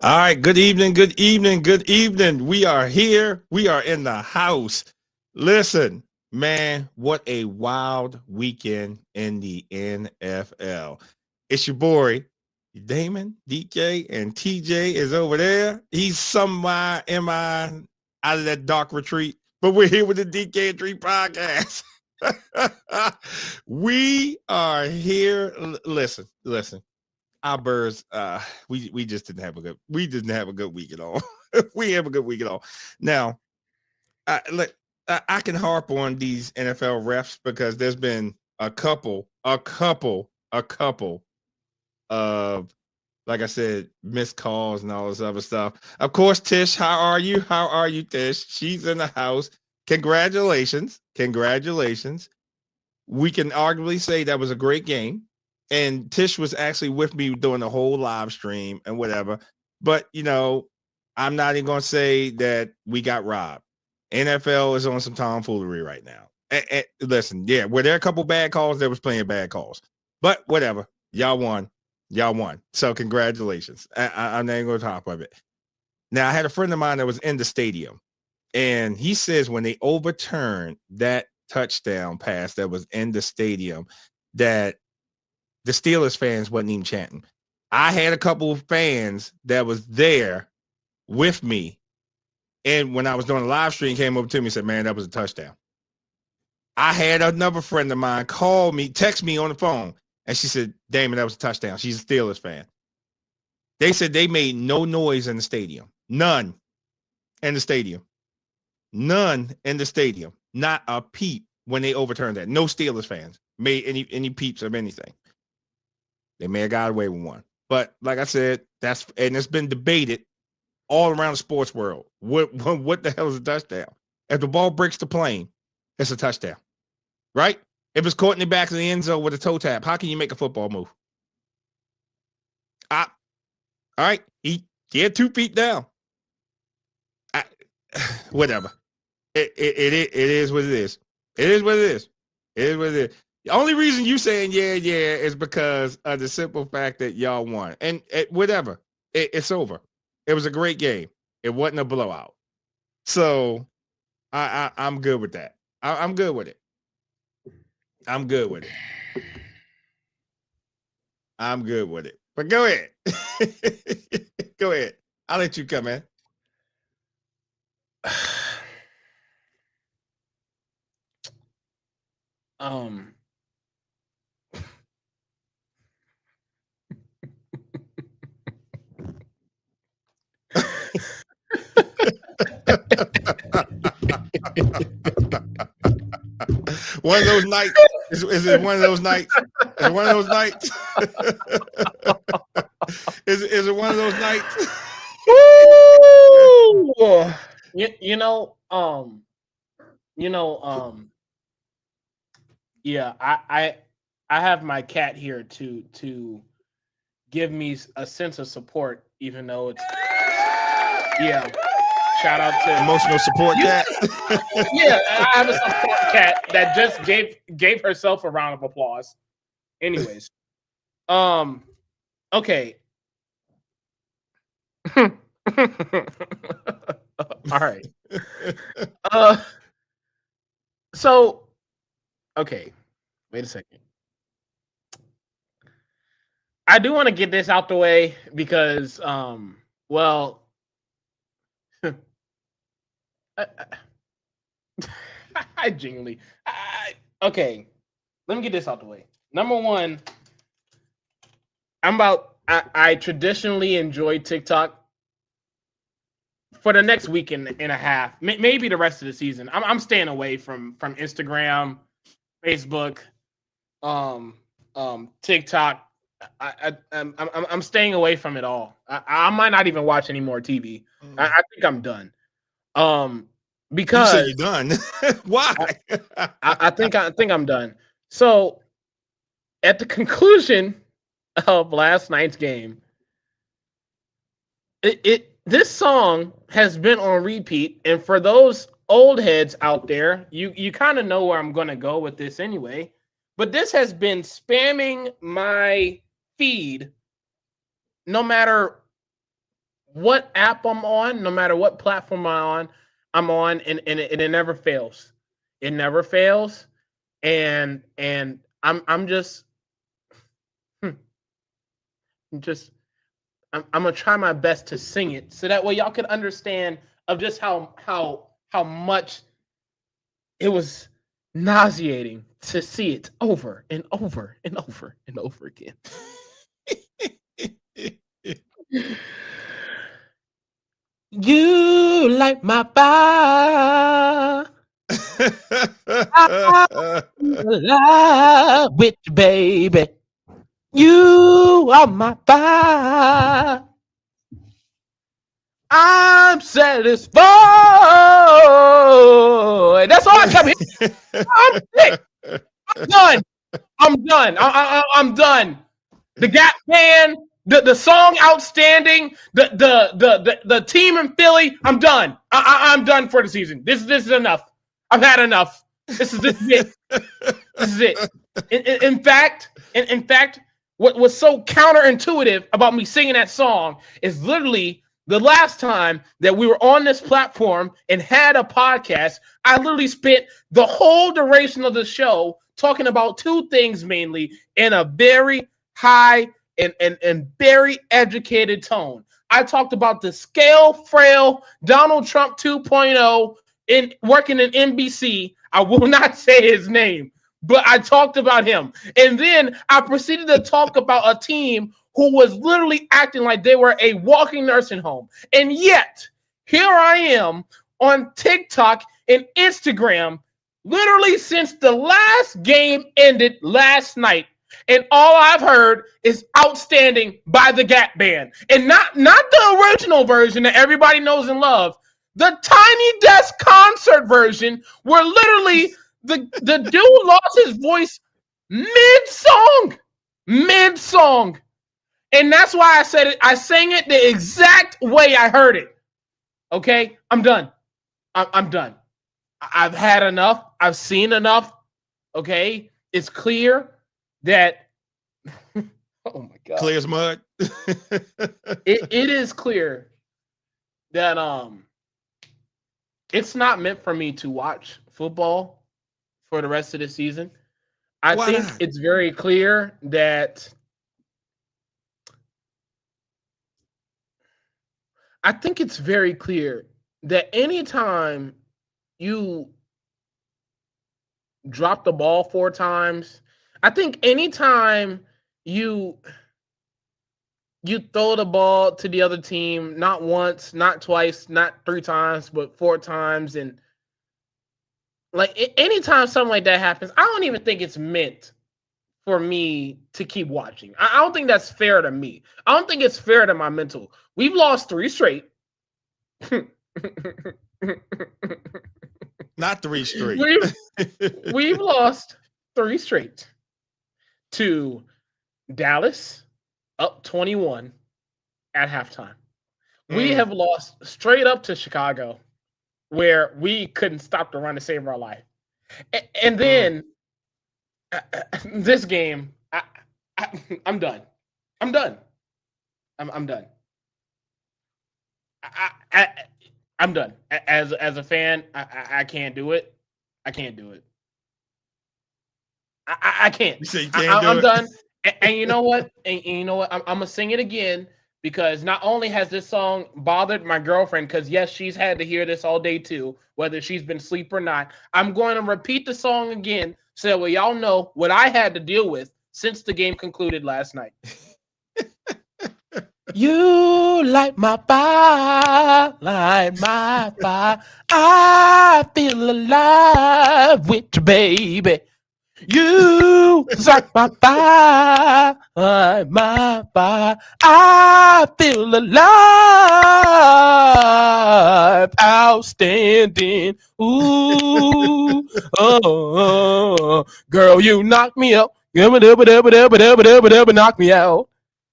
All right, good evening, good evening, good evening. We are here. We are in the house. Listen, man, what a wild weekend in the NFL. It's your boy, Damon, DK, and TJ is over there. He's somewhere in my out of that dark retreat, but we're here with the DK and 3 podcast. We are here. Listen our birds we just didn't have a good week at all. We have a good week at all. Now I can harp on these NFL refs because there's been a couple of, like I said, missed calls and all this other stuff. Of course, Tish, how are you, Tish? She's in the house. Congratulations. We can arguably say that was a great game. And Tish was actually with me doing the whole live stream and whatever. But, I'm not even going to say that we got robbed. NFL is on some tomfoolery right now. Listen, yeah, were there a couple bad calls? There was plenty of bad calls. But whatever. Y'all won. So congratulations. I'm not even going to talk of it. Now, I had a friend of mine that was in the stadium. And he says when they overturned that touchdown pass that was in the stadium, that the Steelers fans wasn't even chanting. I had a couple of fans that was there with me. And when I was doing a live stream, came over to me and said, man, that was a touchdown. I had another friend of mine text me on the phone. And she said, Damon, that was a touchdown. She's a Steelers fan. They said they made no noise in the stadium. None in the stadium. Not a peep when they overturned that. No Steelers fans made any peeps of anything. They may have got away with one. But like I said, it's been debated all around the sports world. What the hell is a touchdown? If the ball breaks the plane, it's a touchdown. Right? If it's caught in the back of the end zone with a toe tap, how can you make a football move? All right. He had 2 feet down. Whatever. It is what it is. It is what it is. The only reason you saying yeah is because of the simple fact that y'all won. And whatever. It's over. It was a great game. It wasn't a blowout. So I'm good with that. I'm good with it. I'm good with it. But go ahead. Go ahead. I'll let you come in. One of those nights. Is it one of those nights? Is it one of those nights? Is it one of those nights? Yeah, I have my cat here to give me a sense of support, even though it's shout out to emotional support cat. Yeah, I have a support cat that just gave herself a round of applause. Anyways, okay. All right. So, okay. Wait a second. I do want to get this out the way because, well, I genuinely, okay. Let me get this out the way. Number one, I traditionally enjoy TikTok for the next week and a half, maybe the rest of the season. I'm staying away from Instagram, Facebook, TikTok. I'm staying away from it all. I might not even watch any more TV. I think I'm done. Because you say you're done. Why? I think I'm done. So at the conclusion of last night's game, this song has been on repeat, and for those old heads out there, you kind of know where I'm going to go with this anyway. But this has been spamming my feed no matter what app I'm on, no matter what platform I'm on, and it never fails. It never fails, and I'm just just I'm gonna try my best to sing it so that way y'all can understand of just how much it was nauseating to see it over and over and over and over again. You like my fire. I'm in love with you, baby. You are my fire. I'm satisfied. That's all I come here. I'm sick. I'm done. I'm done. I'm done. The Gap Band, the song outstanding, the team in Philly. I'm done. I'm done for the season. This is enough. I've had enough. This is it. This is it. In fact, what was so counterintuitive about me singing that song is literally the last time that we were on this platform and had a podcast. I literally spent the whole duration of the show talking about two things mainly in a very high and very educated tone. I talked about the scale frail Donald Trump 2.0 in working in NBC. I will not say his name, but I talked about him. And then I proceeded to talk about a team who was literally acting like they were a walking nursing home. And yet, here I am on TikTok and Instagram, literally since the last game ended last night. And all I've heard is outstanding by the Gap Band. And not the original version that everybody knows and loves. The Tiny Desk concert version where literally the dude lost his voice mid-song. And that's why I said it. I sang it the exact way I heard it. Okay? I'm done. I'm done. I've had enough. I've seen enough. Okay? It's clear that oh my God. Clear as mud. it is clear that it's not meant for me to watch football for the rest of the season. I Why think not? it's very clear that anytime you drop the ball 4 times, I think anytime you throw the ball to the other team, not once, not twice, not 3 times, but 4 times, and like anytime something like that happens, I don't even think it's meant for me to keep watching. I don't think that's fair to me. I don't think it's fair to my mental. We've lost 3 straight. Not 3 straight. We've lost 3 straight to Dallas, up 21 at halftime. We have lost straight up to Chicago, where we couldn't stop the run to save our life. And then this game, I'm done. I'm done. I'm done. I'm done. As a fan, I can't do it. I can't do it. I can't. You say you can't do I'm it? done. And you know what? And you know what? I'm gonna sing it again because not only has this song bothered my girlfriend, because yes, she's had to hear this all day too, whether she's been asleep or not. I'm going to repeat the song again so that way y'all know what I had to deal with since the game concluded last night. You light my fire, light my fire. I feel alive with you, baby. You light my fire, light my fire. I feel alive, outstanding. Ooh, oh, girl, you knock me out. Knock me out.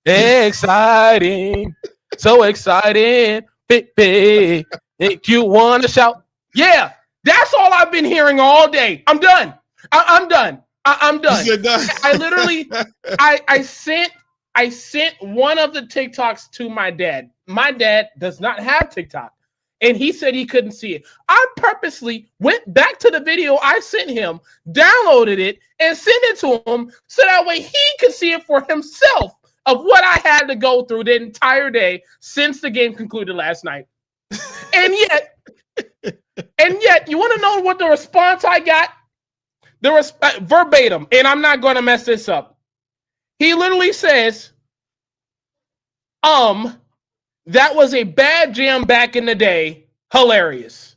Exciting, so exciting, baby. Make you want to shout. Yeah, that's all I've been hearing all day. I'm done. I'm done. I'm done. You're done. I literally, I sent I sent one of the TikToks to my dad. My dad does not have TikTok, and he said he couldn't see it. I purposely went back to the video I sent him, downloaded it, and sent it to him so that way he could see it for himself of what I had to go through the entire day since the game concluded last night. And yet, you want to know what the response I got? Verbatim, and I'm not going to mess this up. He literally says, that was a bad jam back in the day. Hilarious.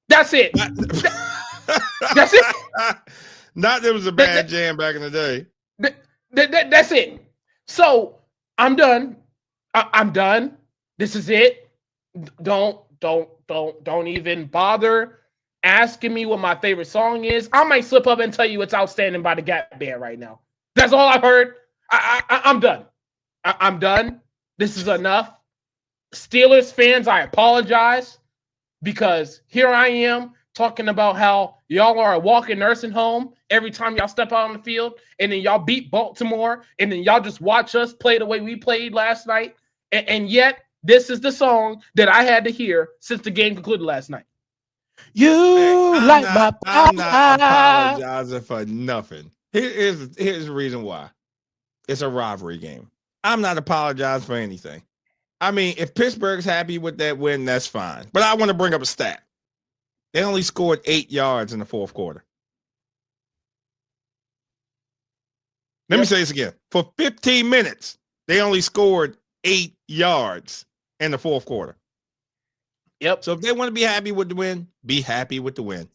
That's it. That's it. Not there was a bad jam back in the day. That's it. So I'm done. I'm done. This is it. Don't even bother asking me what my favorite song is. I might slip up and tell you it's Outstanding by the Gap Band right now. That's all I've heard. I'm done. I'm done. This is enough. Steelers fans, I apologize because here I am talking about how y'all are a walking nursing home every time y'all step out on the field, and then y'all beat Baltimore, and then y'all just watch us play the way we played last night. And yet, this is the song that I had to hear since the game concluded last night. I'm not apologizing for nothing. Here's the reason why. It's a rivalry game. I'm not apologizing for anything. I mean, if Pittsburgh's happy with that win, that's fine. But I want to bring up a stat. They only scored 8 yards in the fourth quarter. Let me say this again. For 15 minutes, they only scored 8 yards in the fourth quarter. Yep. So if they want to be happy with the win, be happy with the win.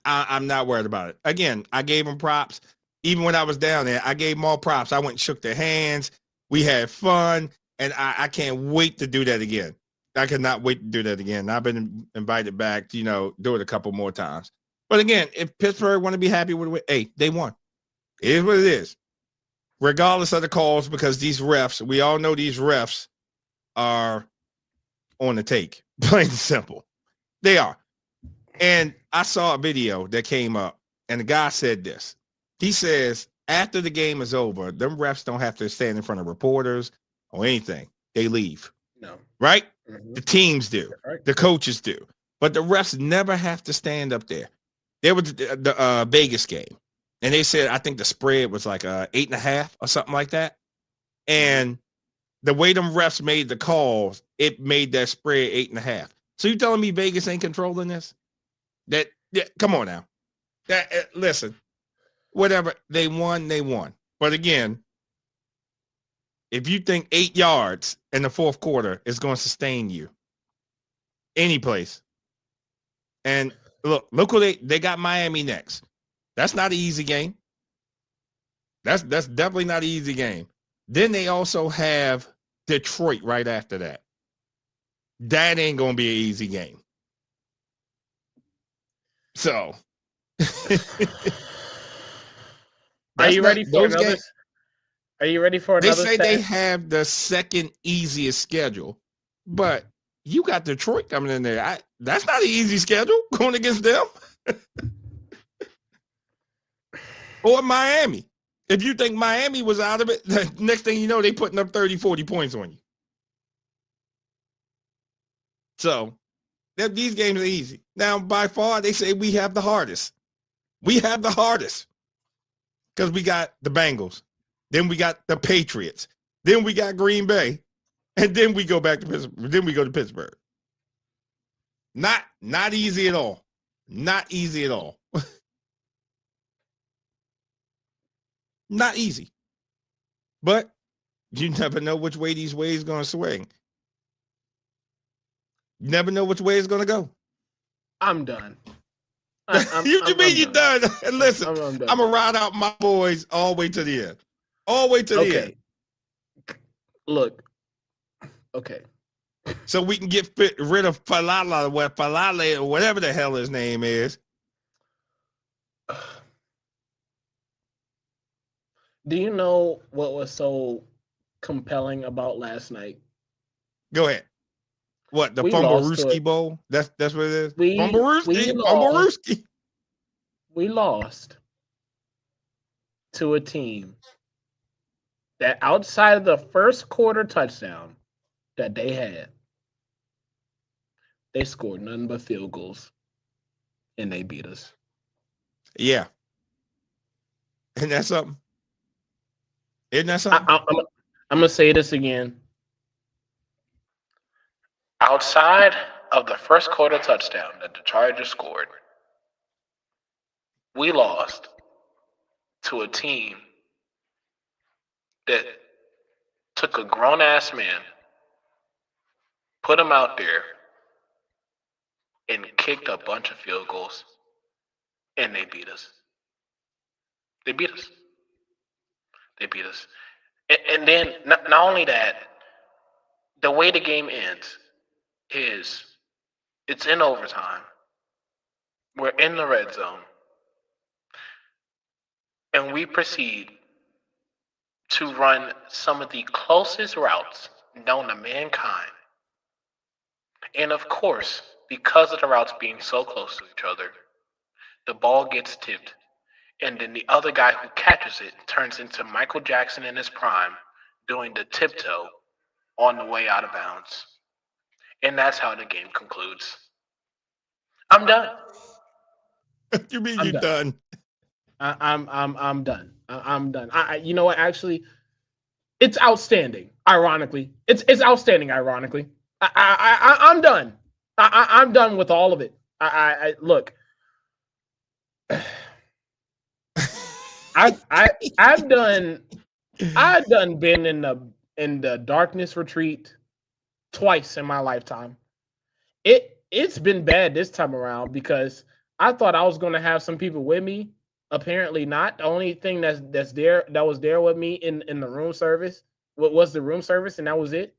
I'm not worried about it. Again, I gave them props. Even when I was down there, I gave them all props. I went and shook their hands. We had fun, and I can't wait to do that again. I cannot wait to do that again. I've been invited back to, do it a couple more times. But again, if Pittsburgh want to be happy with it, hey, they won. It is what it is. Regardless of the calls, because these refs, we all know these refs are on the take. Plain and simple. They are. And I saw a video that came up, and the guy said this. He says, after the game is over, them refs don't have to stand in front of reporters or anything. They leave. No. Right? Mm-hmm. The teams do. Right. The coaches do. But the refs never have to stand up there. There was the Vegas game. And they said, I think the spread was like 8.5 or something like that. And the way them refs made the calls, it made that spread 8.5. So you telling me Vegas ain't controlling this? Come on now. Listen, whatever, they won. But again, if you think 8 yards in the fourth quarter is going to sustain you, any place. And look who they got Miami next. That's not an easy game. That's definitely not an easy game. Then they also have Detroit right after that. That ain't going to be an easy game. So, are you ready for another? Games, are you ready for another? They say they have the second easiest schedule, but you got Detroit coming in there. That's not an easy schedule going against them. Or Miami. If you think Miami was out of it, the next thing you know, they putting up 30, 40 points on you. So, these games are easy. Now, by far, they say we have the hardest. We have the hardest. Because we got the Bengals. Then we got the Patriots. Then we got Green Bay. And then we go back to Pittsburgh. Then we go to Pittsburgh. Not easy at all. Not easy at all. Not easy. But you never know which way these ways going to swing. You never know which way it's going to go. I'm done. You mean you're done? And listen, I'm done. I'm going to ride out my boys all the way to the end. All the way to the end. Look. Okay. So we can get rid of Falala, or whatever the hell his name is. Do you know what was so compelling about last night? Go ahead. What, the Fumblerooski Bowl? That's what it is? Fumblerooski. We lost to a team that outside of the first quarter touchdown that they had, they scored nothing but field goals, and they beat us. Yeah. And that's something. Isn't that something? I'm going to say this again. Outside of the first quarter touchdown that the Chargers scored, we lost to a team that took a grown-ass man, put him out there, and kicked a bunch of field goals, and they beat us. They beat us. They beat us. And then, not only that, the way the game ends is it's in overtime. We're in the red zone. And we proceed to run some of the closest routes known to mankind. And of course, because of the routes being so close to each other, the ball gets tipped. And then the other guy who catches it turns into Michael Jackson in his prime, doing the tiptoe on the way out of bounds. And that's how the game concludes. I'm done. You mean you're done? I'm done. I'm done. You know what? Actually, it's outstanding. Ironically, it's outstanding. Ironically, I'm done. I'm done with all of it. I look. I've done been in the darkness retreat twice in my lifetime. It's been bad this time around because I thought I was going to have some people with me. Apparently not. The only thing that was there with me in the room service was the room service, and that was it.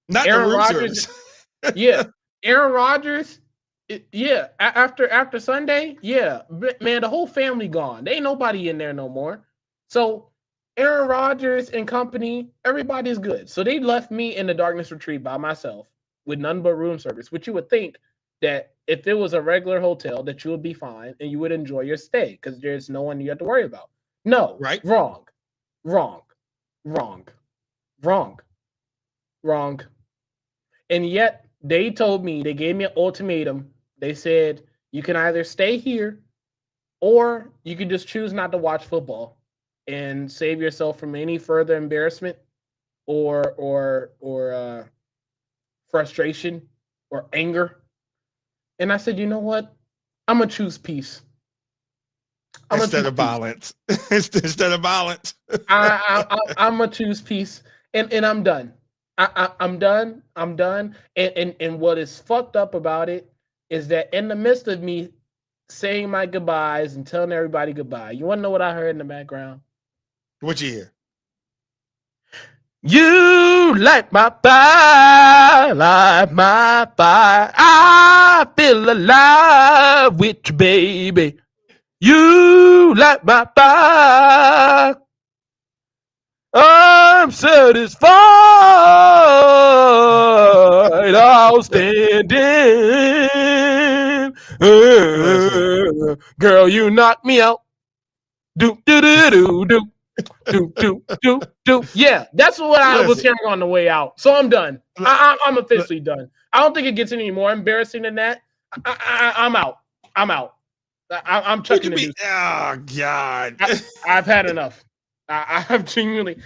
Not Aaron Rodgers. Yeah, Aaron Rodgers. Yeah, after Sunday, yeah, man, the whole family gone. There ain't nobody in there no more. So Aaron Rodgers and company, everybody's good. So they left me in the darkness retreat by myself with none but room service, which you would think that if it was a regular hotel that you would be fine and you would enjoy your stay because there's no one you have to worry about. No, right? Wrong. And yet they told me, they gave me an ultimatum. They said, you can either stay here or you can just choose not to watch football and save yourself from any further embarrassment or frustration or anger. And I said, you know what? I'm going to choose peace. Instead of violence. Instead of violence. I'm going to choose peace. And I'm done. I'm done. And what is fucked up about it is that in the midst of me saying my goodbyes and telling everybody goodbye, you want to know what I heard in the background? What you hear? You light my fire, light my fire. I feel alive with you, baby. You light my fire. I'm satisfied, outstanding. Girl, you knock me out. Do. Yeah, that's what I was hearing on the way out. So I'm done. I'm officially done. I don't think it gets any more embarrassing than that. I'm out. I'm chucking it. Oh God! I've had enough. I've genuinely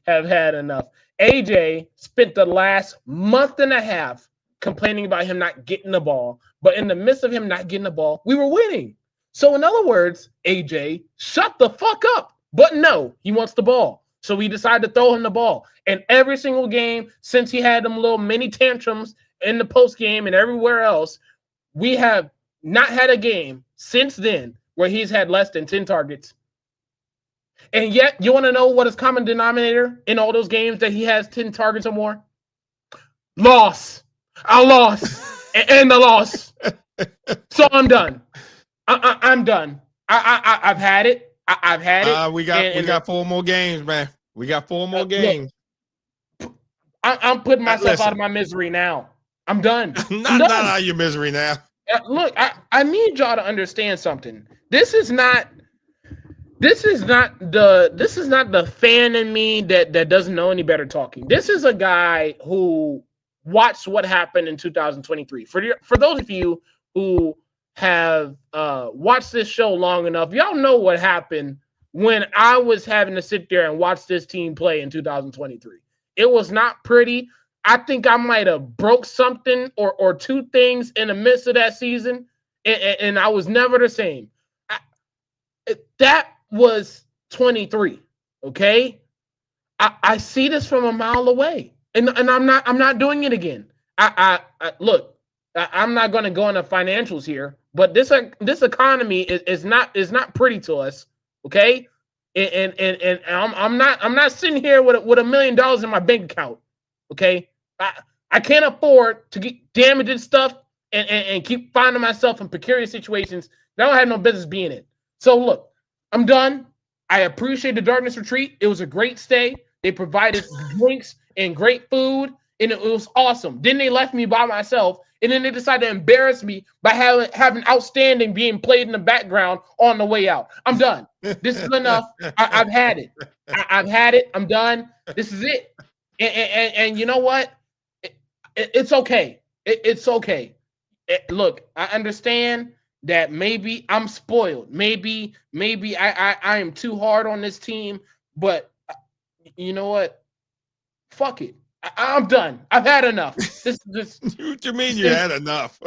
have had enough. AJ spent the last month and a half complaining about him not getting the ball, but in the midst of him not getting the ball, we were winning. So in other words, AJ, shut the fuck up. But no, he wants the ball. So we decided to throw him the ball. And every single game since he had them little mini tantrums in the post game and everywhere else, we have not had a game since then where he's had less than 10 targets. And yet, you want to know what his common denominator in all those games that he has 10 targets or more? Loss. I lost. and the loss. So I'm done. I'm done. I've had it. I've had it. We got 4 more games, man. We got 4 more games. Look, I'm putting myself out of my misery now. I'm done. Not out of your misery now. Look, I need y'all to understand something. This is not This is not the fan in me that doesn't know any better talking. This is a guy who watched what happened in 2023. For those of you who have watched this show long enough, y'all know what happened when I was having to sit there and watch this team play in 2023. It was not pretty. I think I might have broke something or two things in the midst of that season, and I was never the same. That was 23. Okay, I see this from a mile away, and I'm not doing it again. I look. I'm not going to go into financials here, but this economy is not pretty to us. Okay, and I'm not sitting here with $1 million in my bank account. Okay, I can't afford to get damaging stuff and keep finding myself in precarious situations that I don't have no business being in. So look, I'm done. I appreciate the Darkness Retreat. It was a great stay. They provided drinks and great food, and it was awesome. Then they left me by myself, and then they decided to embarrass me by having Outstanding being played in the background on the way out. I'm done. This is enough. I've had it. I've had it. I'm done. This is it. And you know what? It's okay. It's okay. Look, I understand that maybe I'm spoiled. Maybe I am too hard on this team, but you know what? Fuck it. I'm done. I've had enough. This What you mean you had enough?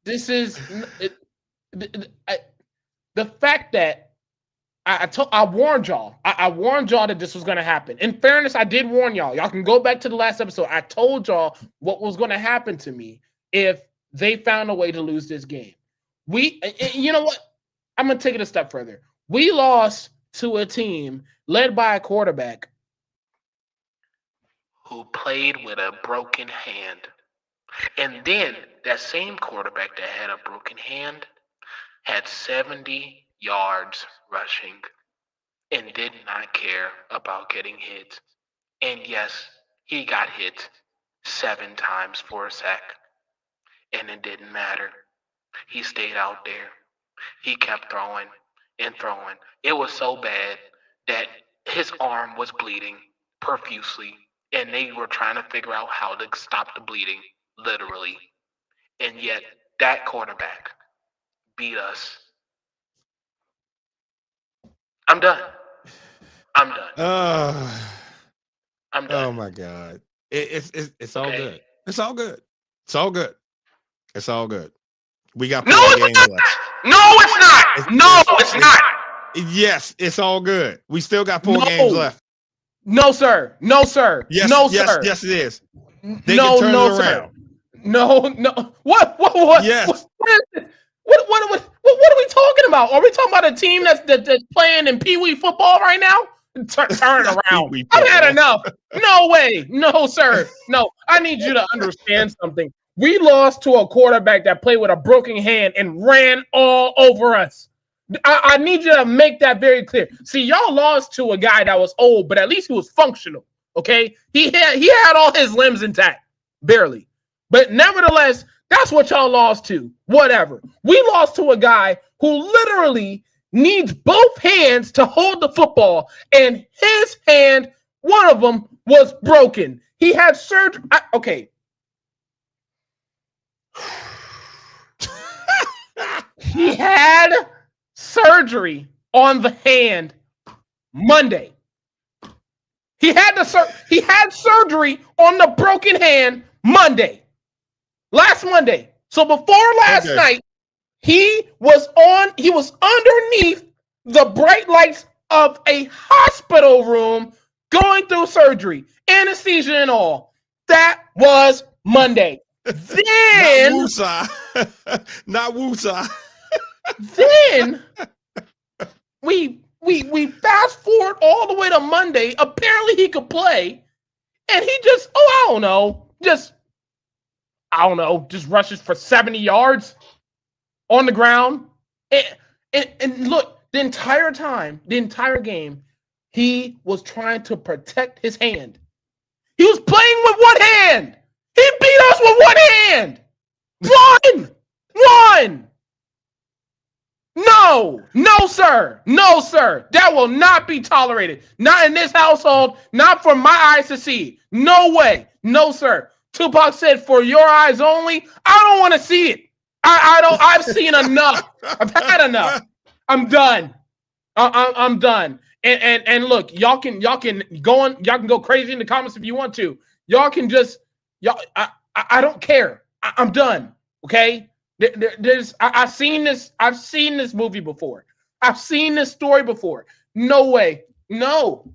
This is the fact that I warned y'all. I warned y'all that this was going to happen. In fairness, I did warn y'all. Y'all can go back to the last episode. I told y'all what was going to happen to me if they found a way to lose this game. You know what? I'm going to take it a step further. We lost to a team led by a quarterback who played with a broken hand. And then that same quarterback that had a broken hand had 70 yards rushing and did not care about getting hit. And yes, he got hit 7 times for a sack. And it didn't matter. He stayed out there. He kept throwing and throwing. It was so bad that his arm was bleeding profusely, and they were trying to figure out how to stop the bleeding, literally. And yet, that quarterback beat us. I'm done. I'm done. I'm done. Oh my God! It's all good. It's all good. It's all good. It's all good. We got no, it's not. No, it's not. No, it's not. Yes, it's all good. We still got 4 games left. No, sir. No, sir. Yes, no, yes, sir. Yes, it is. They no, can turn no, it around. Sir. No. What? Yes. What are we talking about? Are we talking about a team that's playing in Pee Wee football right now? Turn it around. I've had enough. No way. No, sir. No. I need you to understand something. We lost to a quarterback that played with a broken hand and ran all over us. I need you to make that very clear. See, y'all lost to a guy that was old, but at least he was functional. Okay, he had all his limbs intact, barely, but nevertheless, that's what y'all lost to. Whatever. We lost to a guy who literally needs both hands to hold the football, and his hand, one of them, was broken. He had surgery. Okay. He had surgery on the hand Monday. He had surgery on the broken hand Monday. Last Monday. So before last night, he was underneath the bright lights of a hospital room going through surgery, anesthesia and all. That was Monday. Then not Wusa. Then we fast forward all the way to Monday. Apparently he could play, and he just just rushes for 70 yards on the ground. And look, the entire game, he was trying to protect his hand. He was playing with one hand. He beat us with one hand. One. No, sir. No, sir. That will not be tolerated. Not in this household. Not for my eyes to see. No way. No, sir. Tupac said, "For your eyes only." I don't want to see it. I don't. I've seen enough. I've had enough. I'm done. I'm done. And look, y'all can go crazy in the comments if you want to. Y'all can just I don't care. I'm done. Okay. I've seen this movie before. I've seen this story before. No way. No.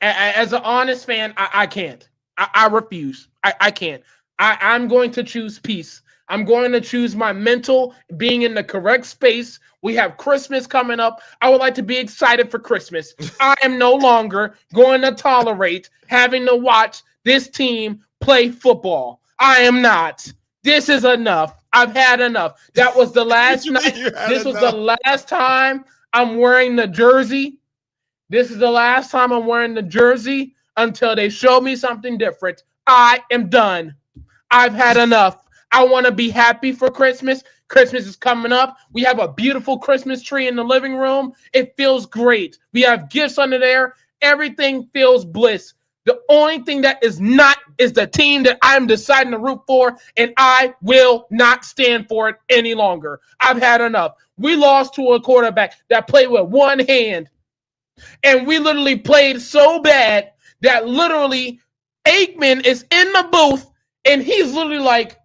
As an honest fan, I can't. I refuse. I can't. I'm going to choose peace. I'm going to choose my mental being in the correct space. We have Christmas coming up. I would like to be excited for Christmas. I am no longer going to tolerate having to watch this team play football. I am not. This is enough. I've had enough. That was the last night. This was the last time I'm wearing the jersey. This is the last time I'm wearing the jersey until they show me something different. I am done. I've had enough. I want to be happy for Christmas. Christmas is coming up. We have a beautiful Christmas tree in the living room. It feels great. We have gifts under there. Everything feels bliss. The only thing that is not is the team that I'm deciding to root for, and I will not stand for it any longer. I've had enough. We lost to a quarterback that played with one hand, and we literally played so bad that literally Aikman is in the booth, and he's literally like,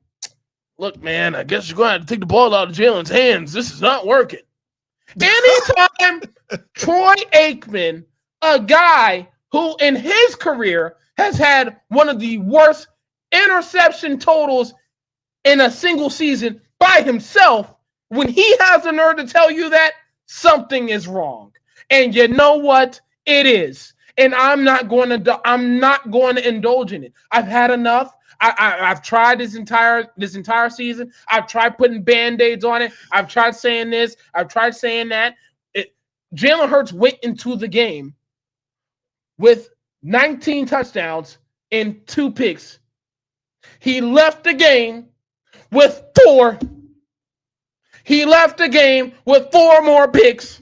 "Look, man, I guess you're going to have to take the ball out of Jalen's hands. This is not working." Anytime Troy Aikman, a guy who in his career has had one of the worst interception totals in a single season by himself, when he has the nerve to tell you that, something is wrong. And you know what? It is. And I'm not going to indulge in it. I've had enough. I've tried this entire season. I've tried putting Band-Aids on it. I've tried saying this. I've tried saying that. Jalen Hurts went into the game with 19 touchdowns and 2 picks. He left the game with 4. He left the game with 4 more picks.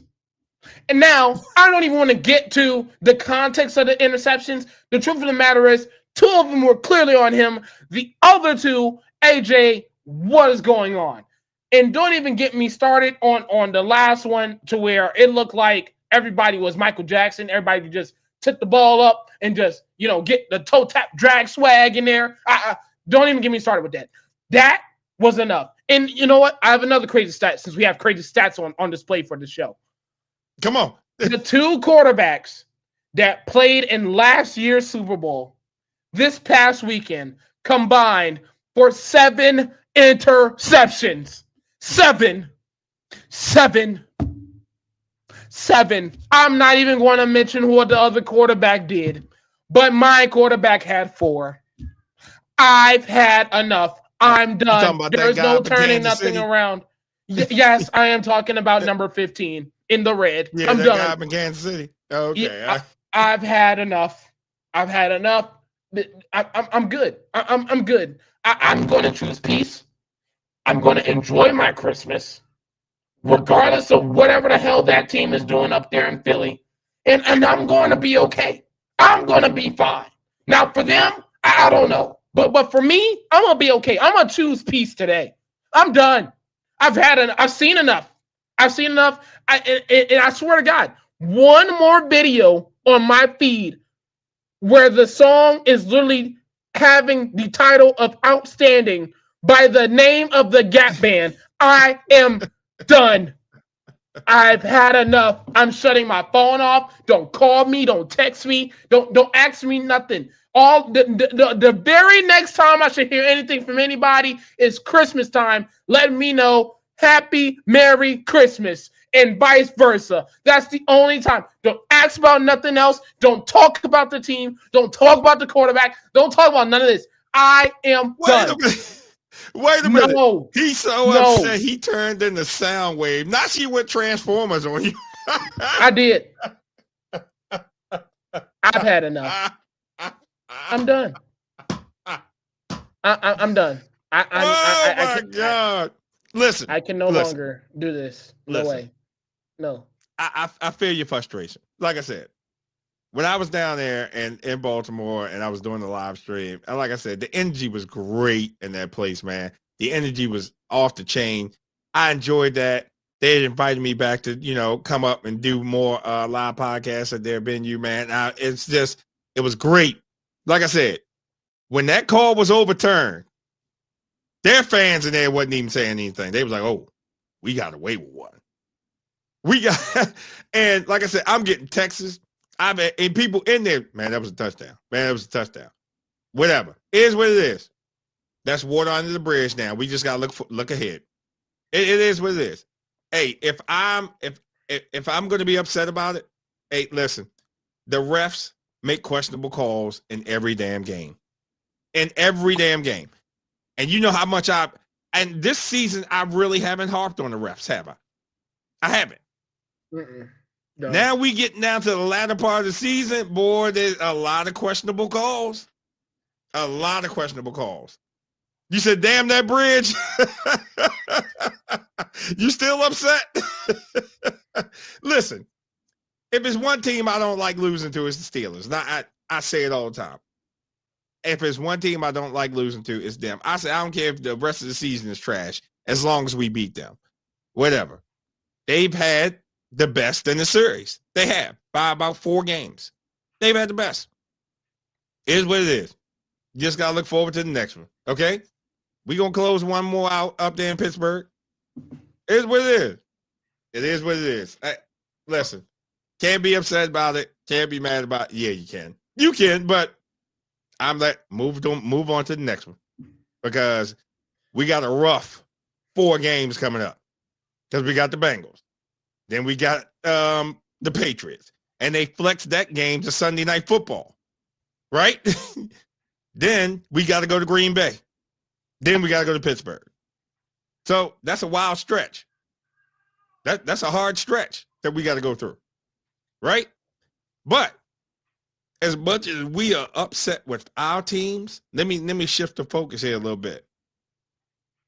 And now, I don't even want to get to the context of the interceptions. The truth of the matter is, 2 of them were clearly on him. The other 2, AJ, what is going on? And don't even get me started on the last one to where it looked like everybody was Michael Jackson. Everybody just took the ball up and just, get the toe tap drag swag in there. Don't even get me started with that. That was enough. And you know what? I have another crazy stat since we have crazy stats on display for the show. Come on. The 2 quarterbacks that played in last year's Super Bowl this past weekend combined for 7 interceptions. 7. I'm not even going to mention what the other quarterback did, but my quarterback had 4. I've had enough. I'm done. There's no turning nothing around. Yes, I am talking about number 15 in the red. Yeah, I'm done. Guy in Kansas City. Okay. Yeah, I've had enough. I'm good. I'm good. I'm going to choose peace. I'm going to enjoy my Christmas, regardless of whatever the hell that team is doing up there in Philly. And I'm going to be okay. I'm going to be fine. Now, for them, I don't know. But for me, I'm going to be okay. I'm going to choose peace today. I'm done. I've seen enough. I've seen enough. And I swear to God, one more video on my feed where the song is literally having the title of Outstanding by the name of the Gap Band, I am done. I've had enough. I'm shutting my phone off. Don't call me. Don't text me. Don't ask me nothing. All the very next time I should hear anything from anybody is Christmas time. Let me know Happy Merry Christmas and vice versa. That's the only time. Don't ask about nothing else. Don't talk about the team. Don't talk about the quarterback. Don't talk about none of this. I am done. Wait a minute. No. He's so upset he turned into Soundwave. Now she went Transformers on you. I did. I've had enough. I'm done. I'm done. Oh my can't, God! Listen, I can no listen, longer do this. No listen. way. No. I feel your frustration. Like I said, when I was down there and in Baltimore and I was doing the live stream, and like I said, the energy was great in that place, man. The energy was off the chain. I enjoyed that. They had invited me back to, come up and do more live podcasts at their venue, man. It was great. Like I said, when that call was overturned, their fans in there wasn't even saying anything. They was like, "Oh, we got away with one." We got, and like I said, I'm getting texts. And people in there, man, that was a touchdown. Man, that was a touchdown. Whatever. It is what it is. That's water under the bridge now. We just gotta look ahead. It is what it is. Hey, if I'm gonna be upset about it, hey, listen, the refs make questionable calls in every damn game. In every damn game. And you know how much and this season I really haven't harped on the refs, have I? I haven't. No. Now we getting down to the latter part of the season, boy, there's a lot of questionable calls. A lot of questionable calls. You said, damn that bridge. You still upset? Listen, if it's one team I don't like losing to, it's the Steelers. Now, I say it all the time. If it's one team I don't like losing to, it's them. I say I don't care if the rest of the season is trash, as long as we beat them. Whatever. They've had the best in the series. They have by about 4 games. They've had the best. It is what it is. You just got to look forward to the next one. Okay? We're going to close one more out up there in Pittsburgh. It is what it is. It is what it is. Listen, can't be upset about it. Can't be mad about it. Yeah, you can. You can, but I'm like, move on to the next one. Because we got a rough 4 games coming up. Because we got the Bengals. Then we got the Patriots. And they flexed that game to Sunday Night Football. Right? Then we got to go to Green Bay. Then we got to go to Pittsburgh. So that's a wild stretch. That's a hard stretch that we got to go through. Right? But as much as we are upset with our teams, let me shift the focus here a little bit.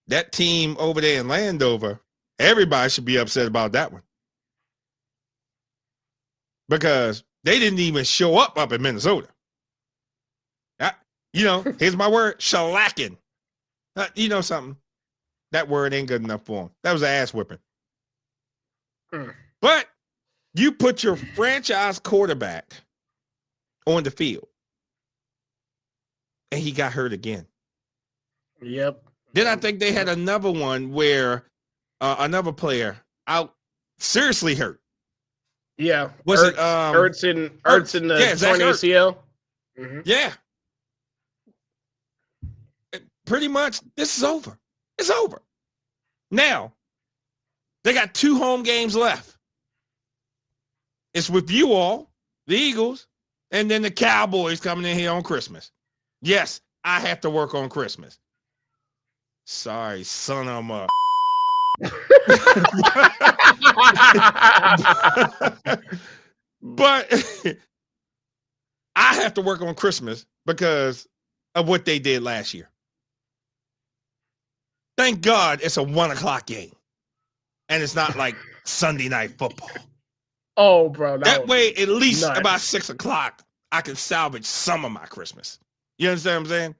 That team over there in Landover, everybody should be upset about that one. Because they didn't even show up in Minnesota. Here's my word, shellacking. You know something? That word ain't good enough for them. That was an ass whipping. But you put your franchise quarterback on the field, and he got hurt again. Yep. Then I think they had another one where another player out seriously hurt. Yeah. Was it Ertz in the torn ACL? Mm-hmm. Yeah. Pretty much, this is over. It's over. Now, they got 2 home games left. It's with you all, the Eagles, and then the Cowboys coming in here on Christmas. Yes, I have to work on Christmas. Sorry, son of a... But I have to work on Christmas because of what they did last year. Thank God it's a 1:00 game. And it's not like Sunday Night Football. Oh, bro. That way, at least about 6:00, I can salvage some of my Christmas. You understand what I'm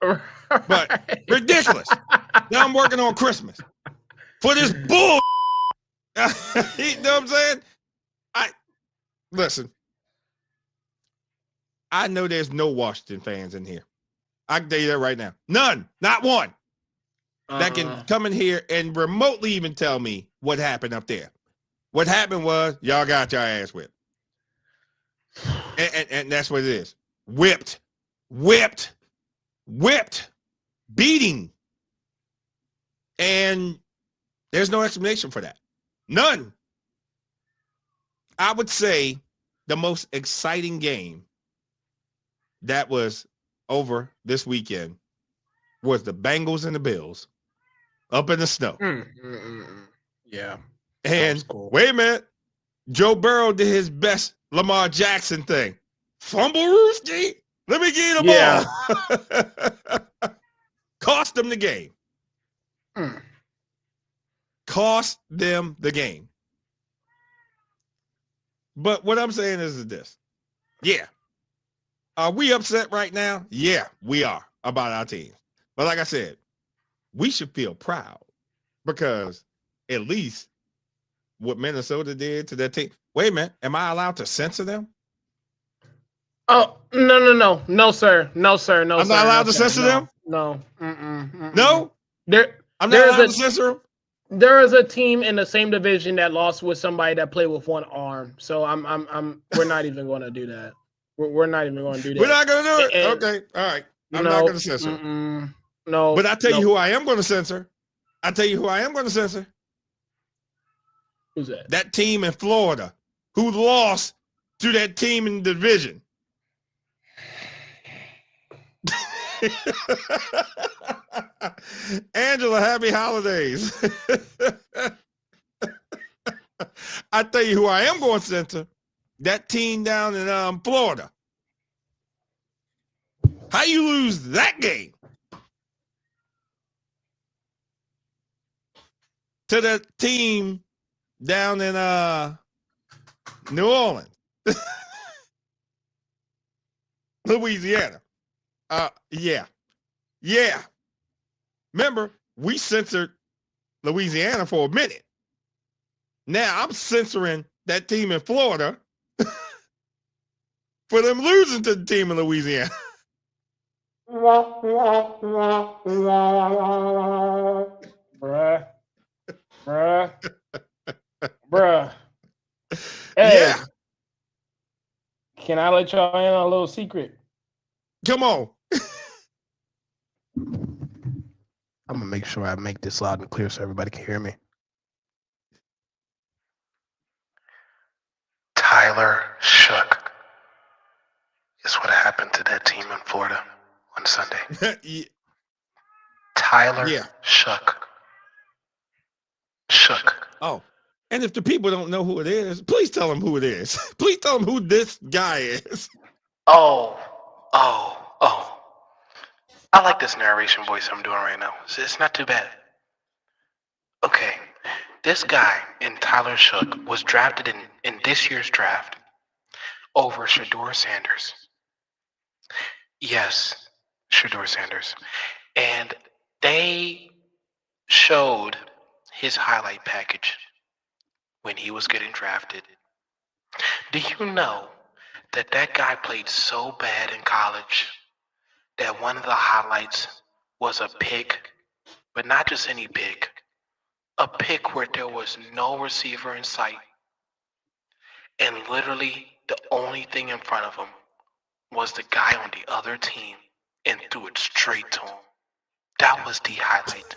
saying? But ridiculous. Now I'm working on Christmas. For this bull. You know what I'm saying? Listen. I know there's no Washington fans in here. I can tell you that right now. None. Not one. That can come in here and remotely even tell me what happened up there. What happened was y'all got your ass whipped. And that's what it is. Whipped. Beating. And there's no explanation for that. None. I would say the most exciting game that was over this weekend was the Bengals and the Bills up in the snow. Yeah. And wait a minute. Joe Burrow did his best Lamar Jackson thing. Fumble Rooski. Let me get the ball. Cost them the game. Mm. Cost them the game. But what I'm saying is this. Yeah. Are we upset right now? Yeah, we are about our team. But like I said, we should feel proud because at least what Minnesota did to their team. Wait a minute. Am I allowed to censor them? Oh, no, sir. No, sir. No, I'm sir. not allowed no, to sir. censor no, them? No. Mm-mm. No? I'm not There is allowed to censor them? There is a team in the same division that lost with somebody that played with one arm. So we're not even going to do that. We're not even going to do that. We're not going to do it? And, okay. All right. I'm not going to censor them. No. But I tell you who I am going to censor. I tell you who I am going to censor. Who's that? That team in Florida who lost to that team in the division. Angela, happy holidays. I tell you who I am going to censor. That team down in Florida. How you lose that game to the team down in New Orleans, Louisiana? Yeah. Remember, we censored Louisiana for a minute. Now I'm censoring that team in Florida for them losing to the team in Louisiana. Bruh. Hey, Yeah. Can I let y'all in on a little secret? Come on. I'm gonna make sure I make this loud and clear so everybody can hear me. Tyler Shook is what happened to that team in Florida on Sunday. Yeah. Tyler Yeah. Shook. Oh, and if the people don't know who it is, please tell them who it is. Please tell them who this guy is. Oh. I like this narration voice I'm doing right now. It's not too bad. Okay. This guy in Tyler Shook was drafted in this year's draft over Shedeur Sanders. Yes, Shedeur Sanders. And they showed his highlight package when he was getting drafted. Do you know that guy played so bad in college that one of the highlights was a pick, but not just any pick, a pick where there was no receiver in sight, and literally the only thing in front of him was the guy on the other team and threw it straight to him. That was the highlight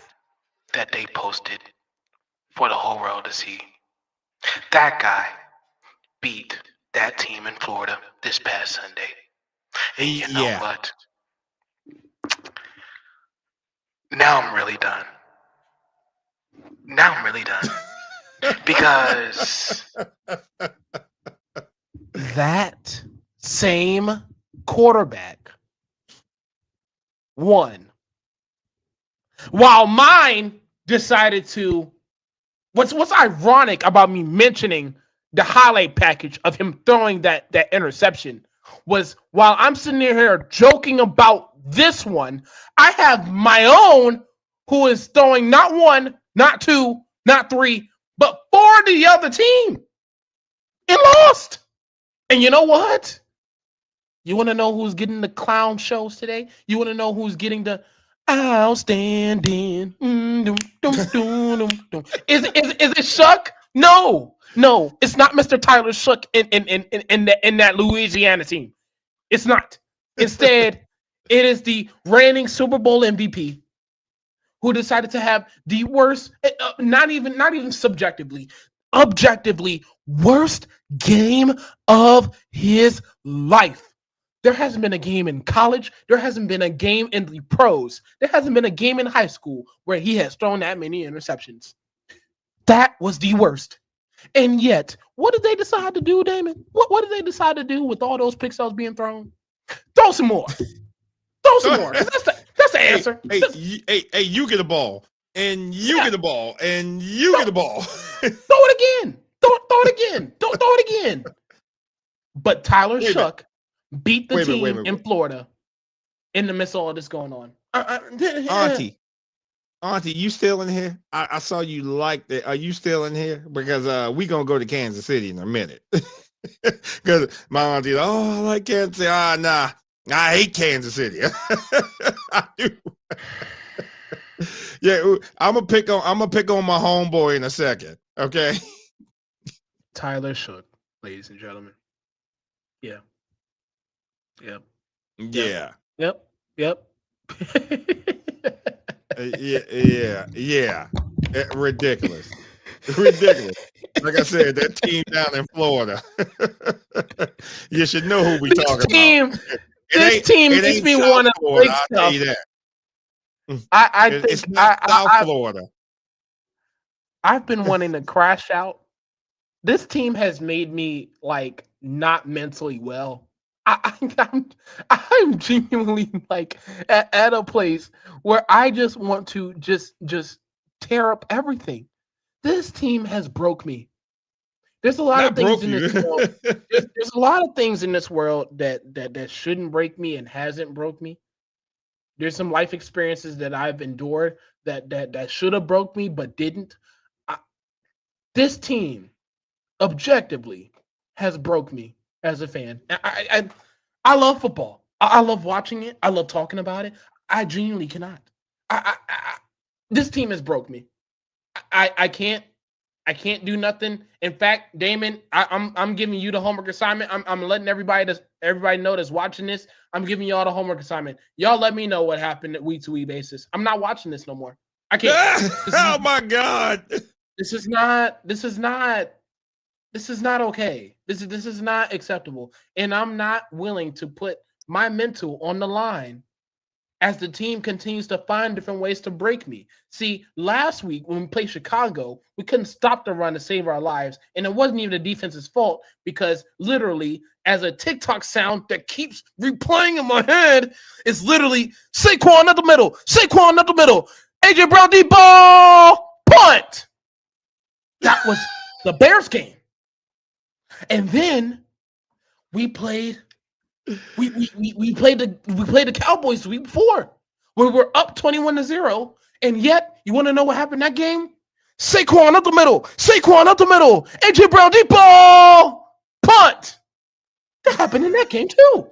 that they posted for the whole world to see. That guy beat that team in Florida this past Sunday. And you know what? Now I'm really done. Because That same quarterback won. While mine decided to. What's ironic about me mentioning the highlight package of him throwing that interception was while I'm sitting here joking about this one, I have my own who is throwing not one, not two, not three, but four to the other team and lost. And you know what? You want to know who's getting the clown shows today? You want to know who's getting the outstanding? Is it Shook? No, it's not Mr. Tyler Shook in that Louisiana team. It's not. Instead, it is the reigning Super Bowl MVP who decided to have the worst, not even subjectively, objectively worst game of his life. There hasn't been a game in college. There hasn't been a game in the pros. There hasn't been a game in high school where he has thrown that many interceptions. That was the worst. And yet, what did they decide to do, Damon? What did they decide to do with all those picks that was being thrown? Throw some more. Throw some more. That's That's the answer. Hey, you get a ball, and you get a ball, and you get a ball. Throw it again. Throw it again. Throw it again. But Tyler Shough beat the team in Florida in the midst of all this going on. Auntie, you still in here? I saw you like that. Are you still in here? Because we gonna go to Kansas City in a minute. Because my auntie, I like Kansas City. Nah, I hate Kansas City. I do. Yeah, I'm gonna pick on my homeboy in a second. Okay. Tyler Shough, ladies and gentlemen. Yeah. Yep. Yeah. Yep. Yeah. Ridiculous. Like I said, that team down in Florida. You should know who we talking about. This team makes me want to play stuff. I'll tell you that. I think it's not South Florida. I've been wanting to crash out. This team has made me like not mentally well. I'm genuinely like at a place where I just want to just tear up everything. This team has broke me. There's a lot of things in this world. There's a lot of things in this world that shouldn't break me and hasn't broke me. There's some life experiences that I've endured that should have broke me but didn't. This team, objectively, has broke me as a fan. I love football. I love watching it. I love talking about it. I genuinely cannot. This team has broke me. I can't do nothing. In fact, Damon, I'm giving you the homework assignment. I'm letting everybody know that's watching this. I'm giving y'all the homework assignment. Y'all let me know what happened at week to week basis. I'm not watching this no more. I can't. Oh my God. This is not okay. This is not acceptable. And I'm not willing to put my mental on the line as the team continues to find different ways to break me. See, last week when we played Chicago, we couldn't stop the run to save our lives. And it wasn't even the defense's fault because literally, as a TikTok sound that keeps replaying in my head, it's literally Saquon up the middle. Saquon up the middle. AJ Brown deep ball. Punt. That was the Bears game. And then we played the Cowboys the week before. We were up 21-0, and yet you want to know what happened that game? Saquon up the middle. AJ Brown deep ball. Punt. That happened in that game too.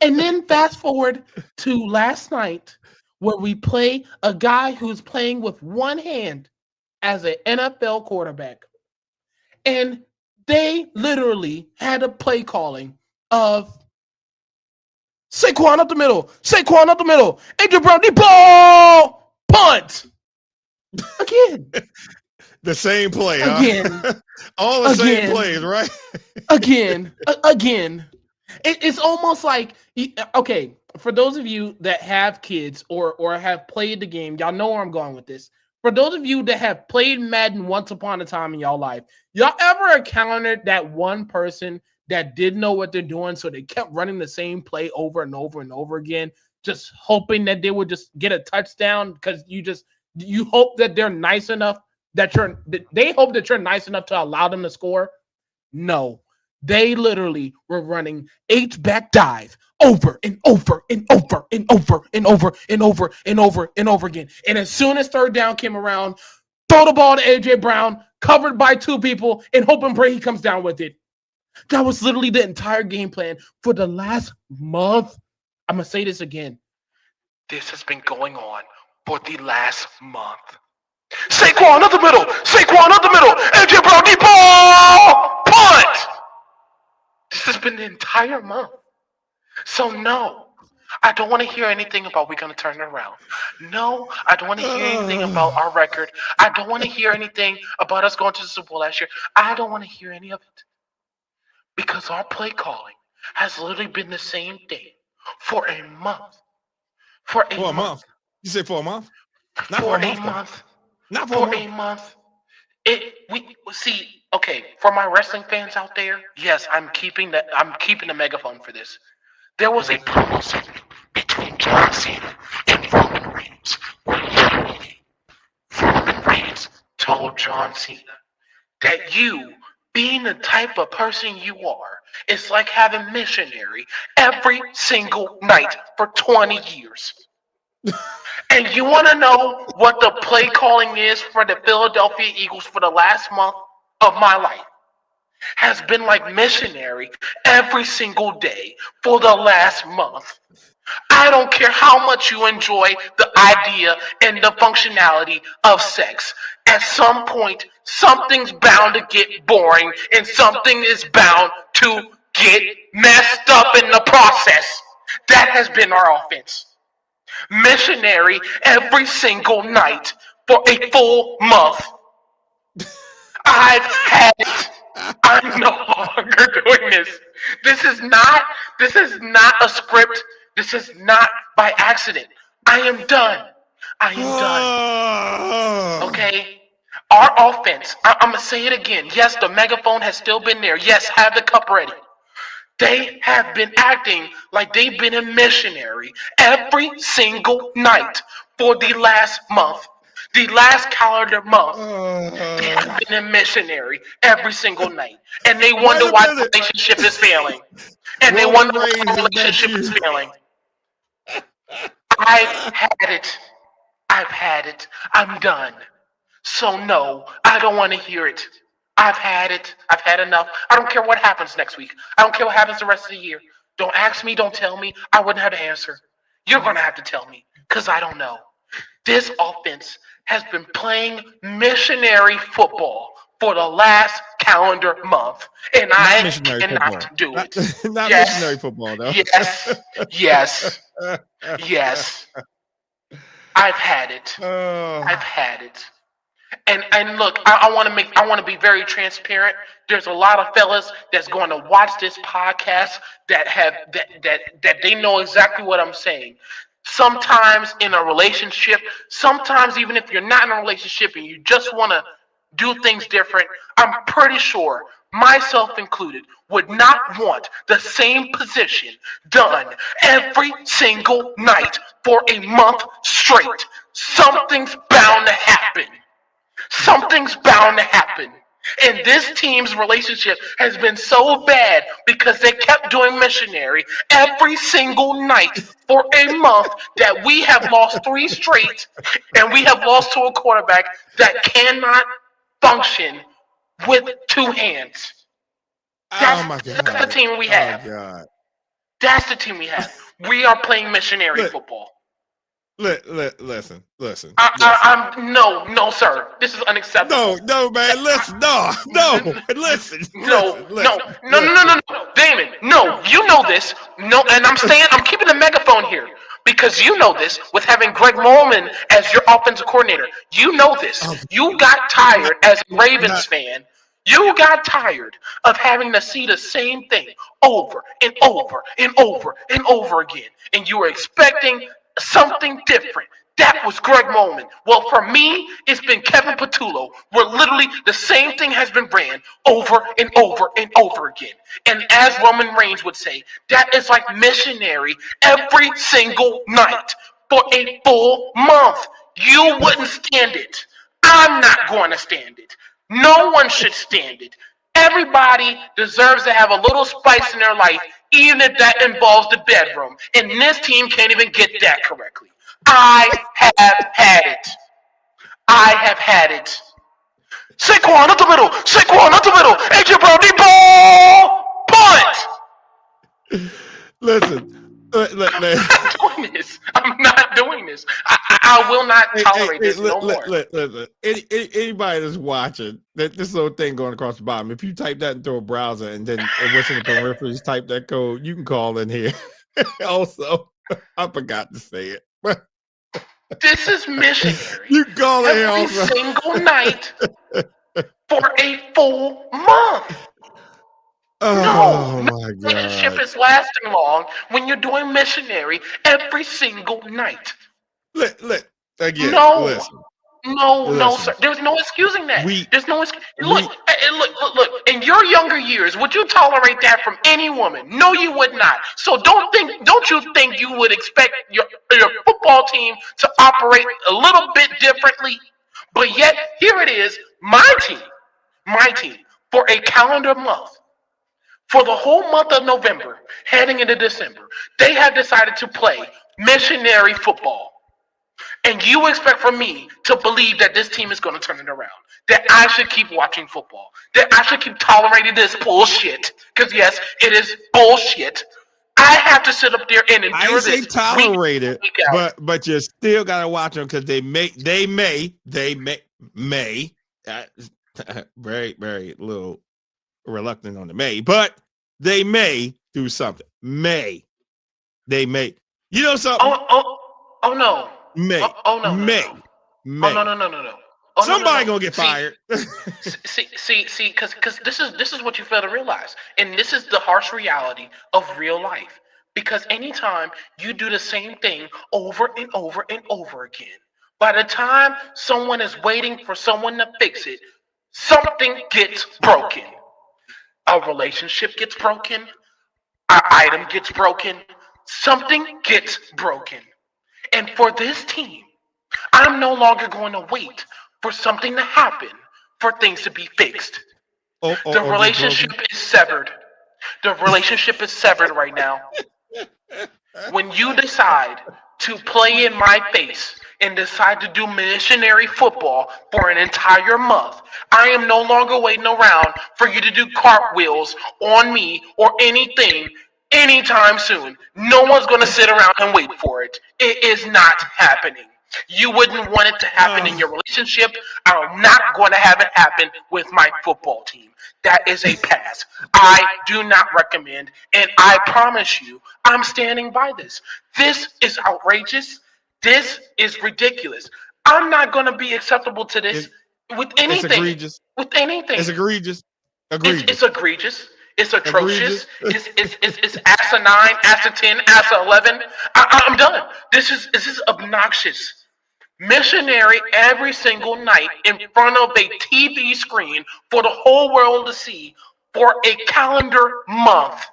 And then fast forward to last night where we play a guy who's playing with one hand as an NFL quarterback. And they literally had a play calling of Saquon up the middle. AJ Brown deep ball. Punt. Again. The same play, again. Huh? All the same plays, right? Again. It's almost like, okay, for those of you that have kids or have played the game, y'all know where I'm going with this. For those of you that have played Madden once upon a time in y'all life, y'all ever encountered that one person that didn't know what they're doing, so they kept running the same play over and over and over again, just hoping that they would just get a touchdown because you hope that they're nice enough they hope that you're nice enough to allow them to score? No. They literally were running H-back dive over and over and over and over and over and over and over and over again. And as soon as third down came around, throw the ball to AJ Brown, covered by two people, and hope and pray he comes down with it. That was literally the entire game plan for the last month. I'm going to say this again. This has been going on for the last month. Saquon up the middle. AJ Brown deep ball. Punt. This has been the entire month. So no, I don't want to hear anything about we're going to turn it around. No, I don't want to hear anything about our record. I don't want to hear anything about us going to the Super Bowl last year. I don't want to hear any of it. Because our play calling has literally been the same thing for a month. For a month. You said for a month? Not for a month. Not for a month. We see. Okay, for my wrestling fans out there, yes, I'm keeping the megaphone for this. There was a promo segment between John Cena and John Cena, that you, being the type of person you are, it's like having missionary every single night for 20 years. And you want to know what the play calling is for the Philadelphia Eagles for the last month of my life? Has been like missionary every single day for the last month. I don't care how much you enjoy the idea and the functionality of sex. At some point, something's bound to get boring and something is bound to get messed up in the process. That has been our offense. Missionary every single night for a full month. I've had it. I'm no longer doing this. This is not a script. This is not by accident. I am done. I am done. Okay? Our offense, I'm going to say it again. Yes, the megaphone has still been there. Yes, have the cup ready. They have been acting like they've been a missionary every single night for the last month. The last calendar month, they have been a missionary every single night. And they wonder why the relationship is failing. And they wonder why the relationship is failing. I've had it. I've had it. I'm done. So no, I don't want to hear it. I've had it. I've had enough. I don't care what happens next week. I don't care what happens the rest of the year. Don't ask me. Don't tell me. I wouldn't have to answer. You're going to have to tell me because I don't know. This offense has been playing missionary football for the last calendar month, and I cannot do it. Not missionary football, though. Yes. I've had it. I've had it. And look, I want to be very transparent. There's a lot of fellas that's going to watch this podcast that they know exactly what I'm saying. Sometimes in a relationship, sometimes even if you're not in a relationship and you just want to do things different, I'm pretty sure, myself included, would not want the same position done every single night for a month straight. Something's bound to happen. Something's bound to happen. And this team's relationship has been so bad because they kept doing missionary every single night for a month that we have lost 3 straight, and we have lost to a quarterback that cannot function with 2 hands. That's the team we have. Oh, God. That's the team we have. We are playing missionary football. Listen. No, sir. This is unacceptable. No, man. Listen, listen. No. Damon, no, you know this. No, and I'm keeping the megaphone here because you know this with having Greg Molman as your offensive coordinator. You know this. You got tired as a Ravens fan. You got tired of having to see the same thing over and over and over and over again, and you were expecting something different. That was Greg Molman. Well, for me, it's been Kevin Patullo, where literally the same thing has been ran over and over and over again. And as Roman Reigns would say, that is like missionary every single night for a full month. You wouldn't stand it. I'm not going to stand it. No one should stand it. Everybody deserves to have a little spice in their life, even if that involves the bedroom. And this team can't even get that correctly. I have had it. I have had it. Saquon up the middle. AJ Brown, deep ball. Punt. Listen. I'm not doing this. I will not tolerate this no more. Listen. Anybody that's watching, this little thing going across the bottom, if you type that into a browser and then what's in the peripheries, type that code, you can call in here. Also, I forgot to say it. This is missionary. You call it every single night for a full month. Oh, no my God. Relationship is lasting long when you're doing missionary every single night. Again, no. Listen. No, sir. There's no excusing that. There's no excuse. Look. In your younger years, would you tolerate that from any woman? No, you would not. So don't you think you would expect your football team to operate a little bit differently? But yet, here it is, my team, for a calendar month, for the whole month of November, heading into December, they have decided to play missionary football. And you expect for me to believe that this team is going to turn it around, that I should keep watching football, that I should keep tolerating this bullshit, because yes, it is bullshit. I have to sit up there and endure I ain't say this. tolerate it, week out. but you still gotta watch them because they may very very little reluctant on the may, but they may do something. They may, you know something? Oh no. May Oh no. may. Oh no. Oh, Somebody no. gonna get fired. See, because this is what you fail to realize, and this is the harsh reality of real life. Because anytime you do the same thing over and over and over again, by the time someone is waiting for someone to fix it, something gets broken. A relationship gets broken. An item gets broken. Something gets broken. And for this team, I'm no longer going to wait for something to happen for things to be fixed. The relationship is severed. The relationship is severed right now. When you decide to play in my face and decide to do missionary football for an entire month, I am no longer waiting around for you to do cartwheels on me or anything anytime soon. No one's going to sit around and wait for it. It is not happening. You wouldn't want it to happen in your relationship. I'm not going to have it happen with my football team. That is a pass. I do not recommend, and I promise you, I'm standing by this. This is outrageous. This is ridiculous. I'm not going to be acceptable to this with anything. It's egregious. With anything. It's egregious. It's egregious. It's atrocious. It's asinine, asa 10, asa 11. I'm done. This is obnoxious. Missionary every single night in front of a TV screen for the whole world to see for a calendar month.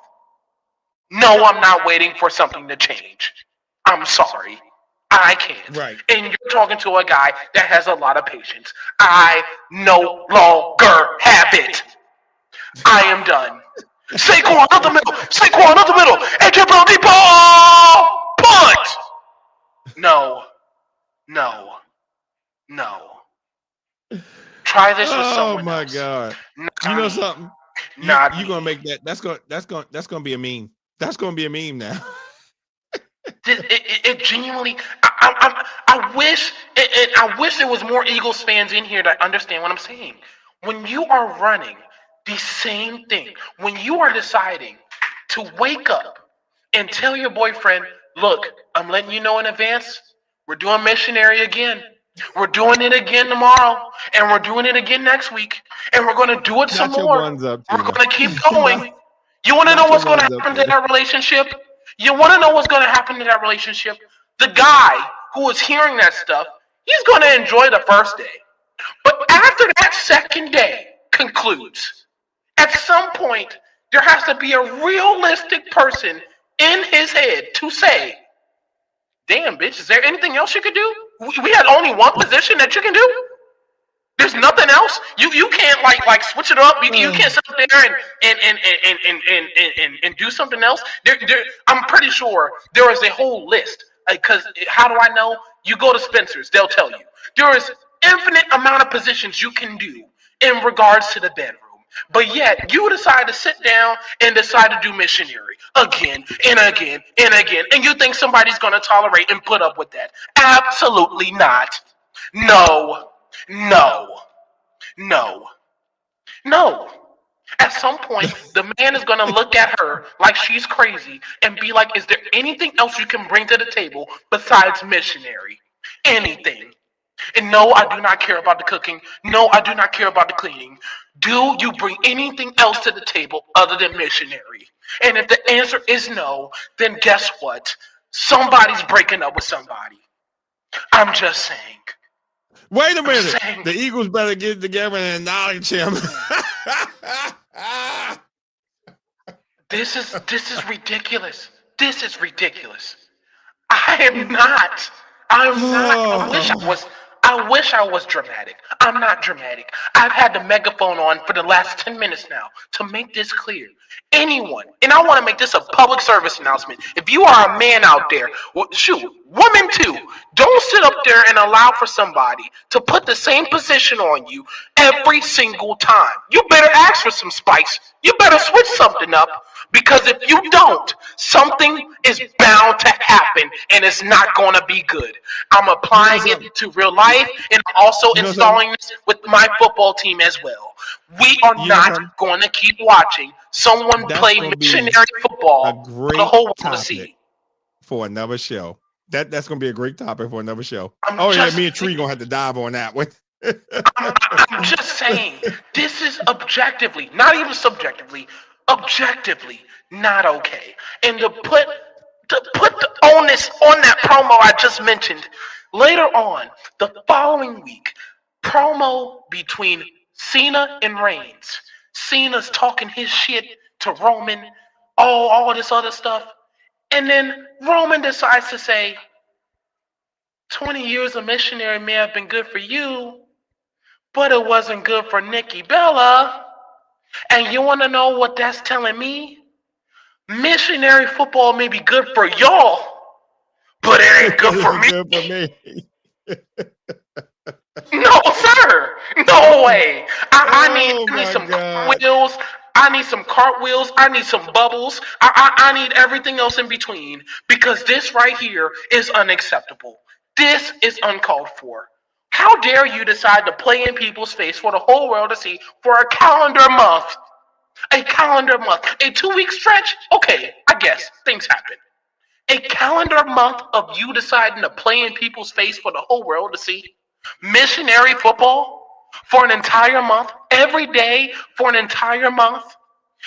No, I'm not waiting for something to change. I'm sorry. I can't. Right. And you're talking to a guy that has a lot of patience. I no longer have it. I am done. Saquon up the middle. Saquon up the middle. AJ Brown deep ball. Punt. No. Try this with someone else. Oh my God! You know something? You're gonna make that. That's gonna be a meme. That's gonna be a meme now. It genuinely. I wish there was more Eagles fans in here to understand what I'm saying. When you are running the same thing, when you are deciding to wake up and tell your boyfriend, "Look, I'm letting you know in advance. We're doing missionary again. We're doing it again tomorrow, and we're doing it again next week, and we're going to do it some more. We're going to keep going." You want to know what's going to happen to that relationship? You want to know what's going to happen to that relationship? The guy who is hearing that stuff, he's going to enjoy the first day. But after that second day concludes, at some point, there has to be a realistic person in his head to say, "Damn, bitch, is there anything else you could do? We had only one position that you can do. There's nothing else. You can't like switch it up. You can't sit up there and do something else." I'm pretty sure there is a whole list. Because how do I know? You go to Spencer's, they'll tell you. There is infinite amount of positions you can do in regards to the bedroom. But yet, you decide to sit down and decide to do missionary again and again and again. And you think somebody's going to tolerate and put up with that. Absolutely not. No. At some point, the man is going to look at her like she's crazy and be like, "Is there anything else you can bring to the table besides missionary? Anything?" And no, I do not care about the cooking. No, I do not care about the cleaning. Do you bring anything else to the table other than missionary? And if the answer is no, then guess what? Somebody's breaking up with somebody. I'm just saying. Wait a minute. The Eagles better get together and acknowledge him. This is ridiculous. This is ridiculous. I'm not. I I wish I was dramatic. I'm not dramatic. I've had the megaphone on for the last 10 minutes now to make this clear. Anyone, and I want to make this a public service announcement. If you are a man out there, shoot, women too, don't sit up there and allow for somebody to put the same position on you every single time. You better ask for some spice. You better switch something up. Because if you don't, something is bound to happen and it's not going to be good. I'm applying it to real life and also installing this with my football team as well. We are not going to keep watching someone play missionary football for the whole world to see. For another show. That's going to be a great topic for another show. Me and Tree going to have to dive on that one. I'm just saying, this is objectively, not even subjectively, objectively not okay. And to put the onus on that promo I just mentioned, later on, the following week, promo between Cena and Reigns. Cena's talking his shit to Roman, all this other stuff. And then Roman decides to say, 20 years of missionary may have been good for you, but it wasn't good for Nikki Bella. And you want to know what that's telling me? Missionary football may be good for y'all, but it ain't good for me. No, sir. No way. I need some cartwheels. I need some cartwheels. I need some bubbles. I need everything else in between because this right here is unacceptable. This is uncalled for. How dare you decide to play in people's face for the whole world to see for a calendar month? A calendar month. A 2-week stretch? Okay, I guess things happen. A calendar month of you deciding to play in people's face for the whole world to see? Missionary football for an entire month? Every day for an entire month?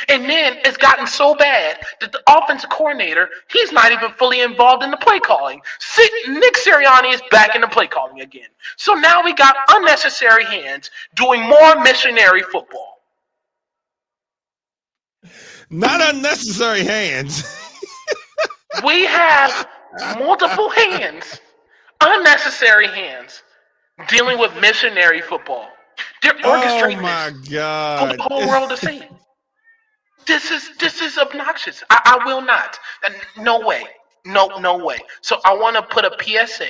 And then it's gotten so bad that the offensive coordinator, he's not even fully involved in the play calling. Nick Sirianni is back in the play calling again. So now we got unnecessary hands doing more missionary football. Not unnecessary hands. We have multiple hands, unnecessary hands, dealing with missionary football. They're orchestrating this for the whole world to see. This is obnoxious. I will not. No way. No way. So I want to put a PSA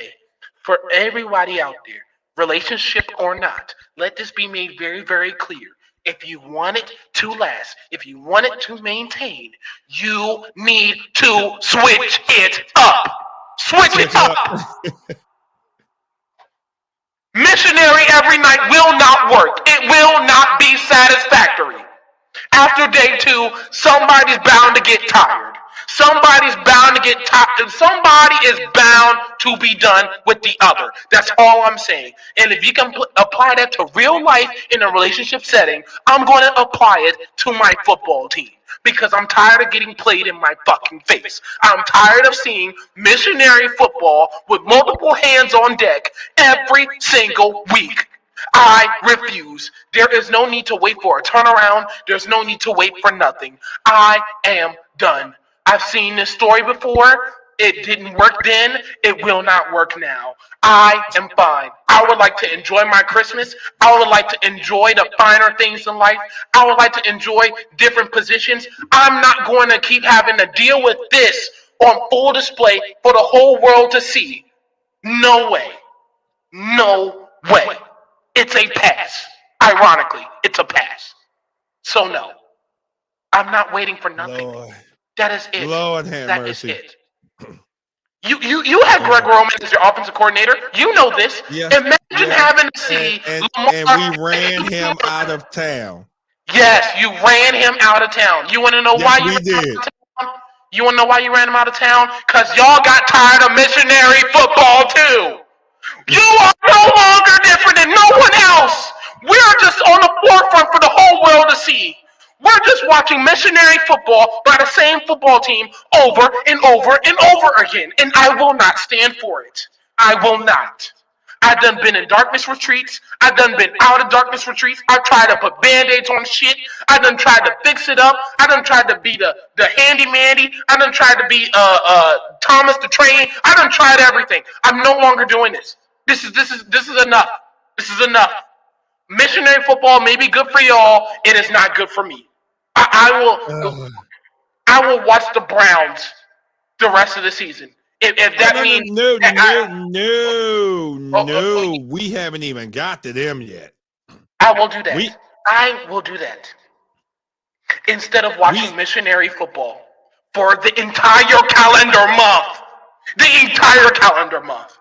for everybody out there, relationship or not. Let this be made very, very clear. If you want it to last, if you want it to maintain, you need to switch it up. Switch it up. Missionary every night will not work. It will not be satisfactory. After day 2, somebody's bound to get tired. Somebody's bound to get tired. Somebody is bound to be done with the other. That's all I'm saying. And if you can apply that to real life in a relationship setting, I'm going to apply it to my football team. Because I'm tired of getting played in my fucking face. I'm tired of seeing missionary football with multiple hands on deck every single week. I refuse. There is no need to wait for a turnaround. There's no need to wait for nothing. I am done. I've seen this story before. It didn't work then. It will not work now. I am fine. I would like to enjoy my Christmas. I would like to enjoy the finer things in life. I would like to enjoy different positions. I'm not going to keep having to deal with this on full display for the whole world to see. No way. No way. It's a pass. Ironically, it's a pass. So no. I'm not waiting for nothing. Lord. That is it. Lord have that mercy. Is it. You had Greg Roman as your offensive coordinator. You know this. Yeah. Imagine having to see and Lamar we ran him out of town. Yes, you ran him out of town. You want to know why you ran him out of town? You want to know why you ran him out of town? Because y'all got tired of missionary football too. You are no longer different than no one else. We're just on the forefront for the whole world to see. We're just watching missionary football by the same football team over and over and over again. And I will not stand for it. I will not. I've done been in darkness retreats. I've done been out of darkness retreats. I've tried to put band-aids on shit. I've done tried to fix it up. I've done tried to be the handy-mandy. I've done tried to be Thomas the Train. I've done tried everything. I'm no longer doing this. This is enough. This is enough. Missionary football may be good for y'all. It is not good for me. I will watch the Browns the rest of the season. If that means no, we haven't even got to them yet. I will do that. I will do that. Instead of watching missionary football for the entire calendar month. The entire calendar month.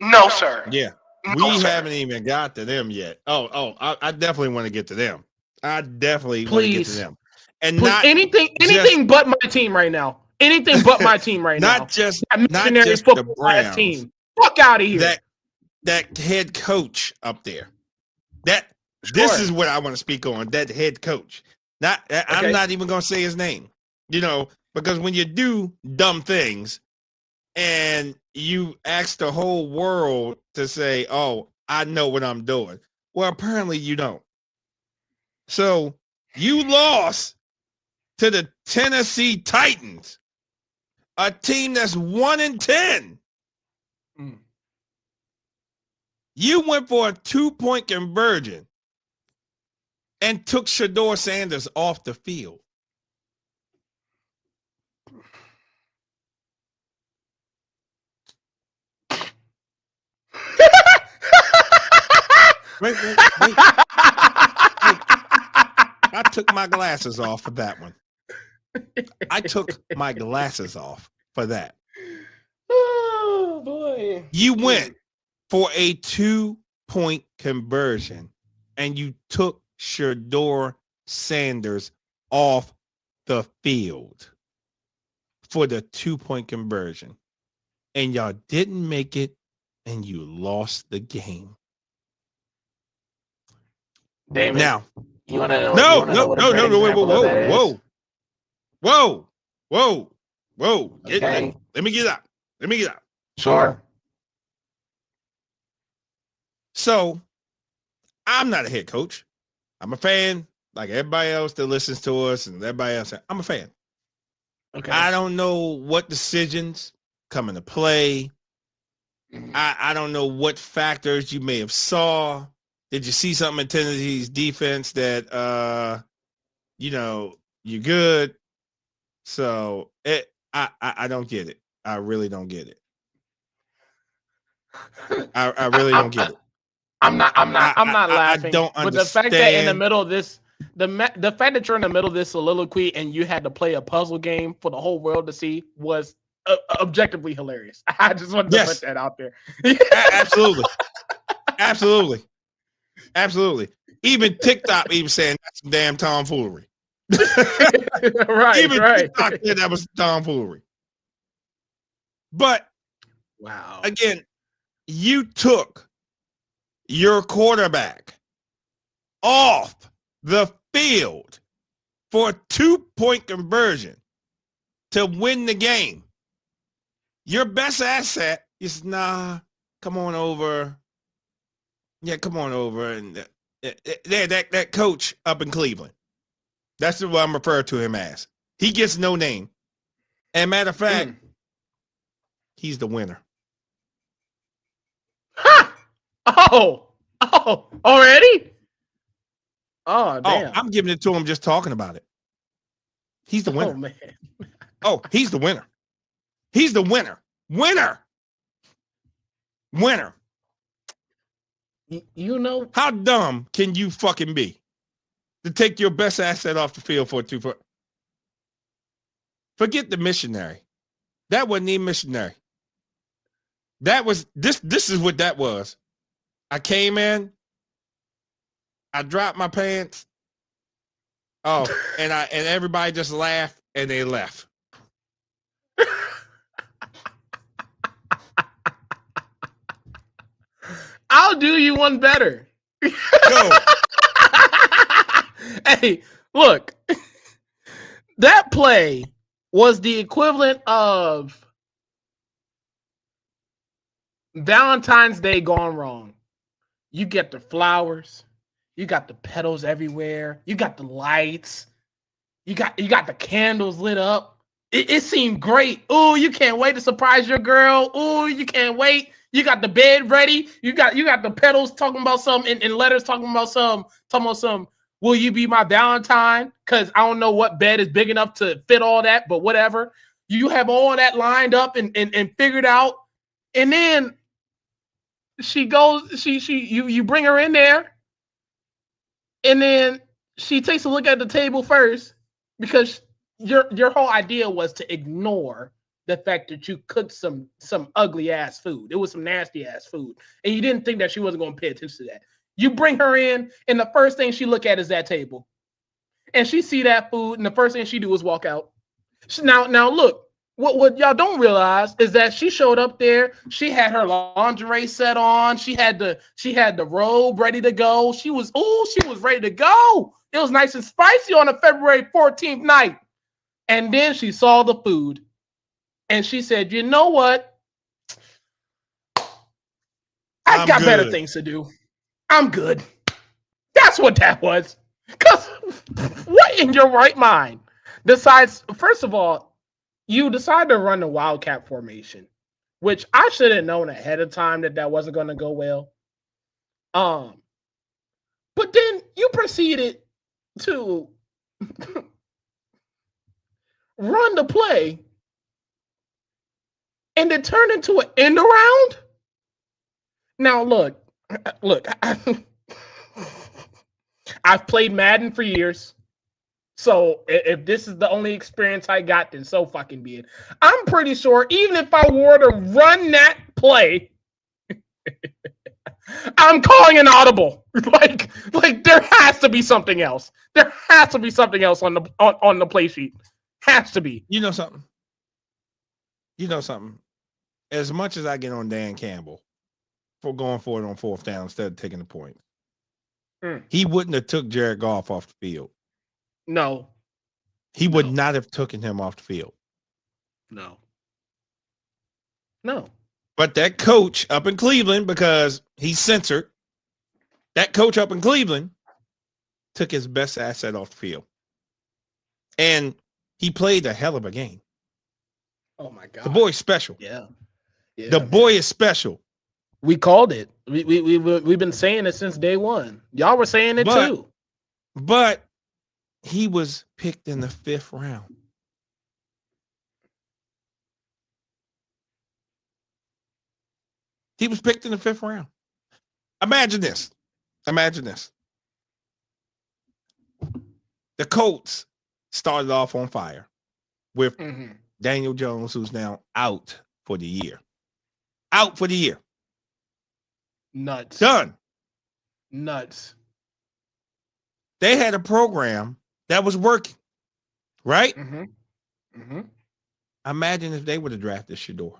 No, sir. Yeah. We haven't even got to them yet. I definitely want to get to them. I definitely want to get to them. And not anything but my team right now. Anything but my team right now. Not just the Browns. Team. Fuck out of here. That head coach up there. This is what I want to speak on. That head coach. I'm not even going to say his name. Because when you do dumb things and you ask the whole world to say, "Oh, I know what I'm doing." Well, apparently you don't. So you lost to the Tennessee Titans, a team that's 1-10. You went for a 2-point conversion and took Shedeur Sanders off the field. Wait. I took my glasses off for that one. I took my glasses off for that. Oh, boy. You went for a 2-point conversion, and you took Shedeur Sanders off the field for the 2-point conversion. And y'all didn't make it, and you lost the game. Damon, now, you want to know? No, whoa. Okay. Let me get out. Sure. So, I'm not a head coach. I'm a fan, like everybody else that listens to us and everybody else. I'm a fan. Okay. I don't know what decisions come into play. I don't know what factors you may have saw. Did you see something in Tennessee's defense that you're good? So I don't get it. I really don't get it. I really don't get it. I'm not laughing. I don't understand. But the fact that in the middle of this, the fact that you're in the middle of this soliloquy and you had to play a puzzle game for the whole world to see was objectively hilarious. I just wanted to put that out there. Absolutely. Even TikTok even saying that's some damn tomfoolery. right. TikTok said that was tomfoolery. But wow. Again, you took your quarterback off the field for a 2-point conversion to win the game. Your best asset is come on over. Yeah, come on over. And that coach up in Cleveland. That's what I'm referring to him as. He gets no name. And matter of fact, he's the winner. Ha! Oh, already? Oh, damn. Oh, I'm giving it to him just talking about it. He's the winner. Oh, man. Oh, he's the winner. He's the winner. Winner. You know, how dumb can you fucking be to take your best asset off the field for a 2-foot? Forget the missionary. That wasn't even missionary. That was this is what that was. I came in, I dropped my pants. Oh, and everybody just laughed and they left. I'll do you one better. Go. Hey, look. That play was the equivalent of Valentine's Day gone wrong. You get the flowers, you got the petals everywhere, you got the lights, you got the candles lit up. It seemed great. Oh, you can't wait to surprise your girl. Oh, you can't wait. You got the bed ready. You got the pedals talking about some and letters talking about some. Will you be my Valentine? Because I don't know what bed is big enough to fit all that, but whatever. You have all that lined up and figured out, and then she goes. You bring her in there, and then she takes a look at the table first because your whole idea was to ignore the fact that you cooked some ugly ass food. It was some nasty ass food, and you didn't think that she wasn't going to pay attention to that. You bring her in, and the first thing she look at is that table, and she see that food, and the first thing she do is walk out. Now look, what y'all don't realize is that she showed up there. She had her lingerie set on. She had the robe ready to go. She was ready to go. It was nice and spicy on a February 14th night, and then she saw the food. And she said, you know what? I got better things to do. I'm good. That's what that was. Because what in your right mind decides, first of all, you decide to run the Wildcat formation, which I should have known ahead of time that wasn't going to go well. But then you proceeded to run the play and it turned into an end around. Now, look. I've played Madden for years, so if this is the only experience I got, then so fucking be it. I'm pretty sure even if I were to run that play, I'm calling an audible. Like there has to be something else. There has to be something else on the play sheet. Has to be. You know something? As much as I get on Dan Campbell for going for it on fourth down instead of taking the point, he wouldn't have took Jared Goff off the field. No. He would not have taken him off the field. No. But that coach up in Cleveland, because he's censored, that coach up in Cleveland took his best asset off the field. And he played a hell of a game. Oh, my God. The boy's special. Yeah, the boy is special. We called it. We've been saying it since day one. Y'all were saying it too. But he was picked in the 5th round. He was picked in the 5th round. Imagine this. The Colts started off on fire with Daniel Jones, who's now out for the year. Nuts. Done. Nuts. They had a program that was working, right? Imagine if they would have drafted Shedeur.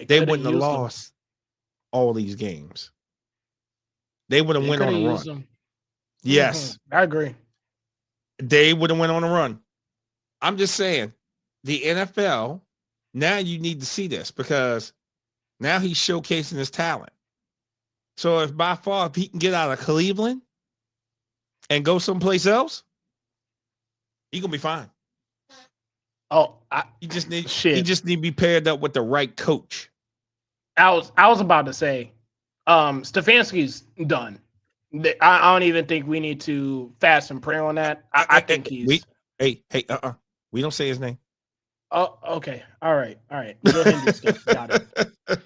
They wouldn't have lost all these games. They would have went on a run. Yes. I agree. They would have went on a run. I'm just saying, the NFL, now you need to see this because now he's showcasing his talent. So if he can get out of Cleveland and go someplace else, he's gonna be fine. Oh, he just need to be paired up with the right coach. I was about to say, Stefanski's done. I don't even think we need to fast and pray on that. I think he's. We don't say his name. Oh, okay. All right. Go ahead and do stuff. Got it.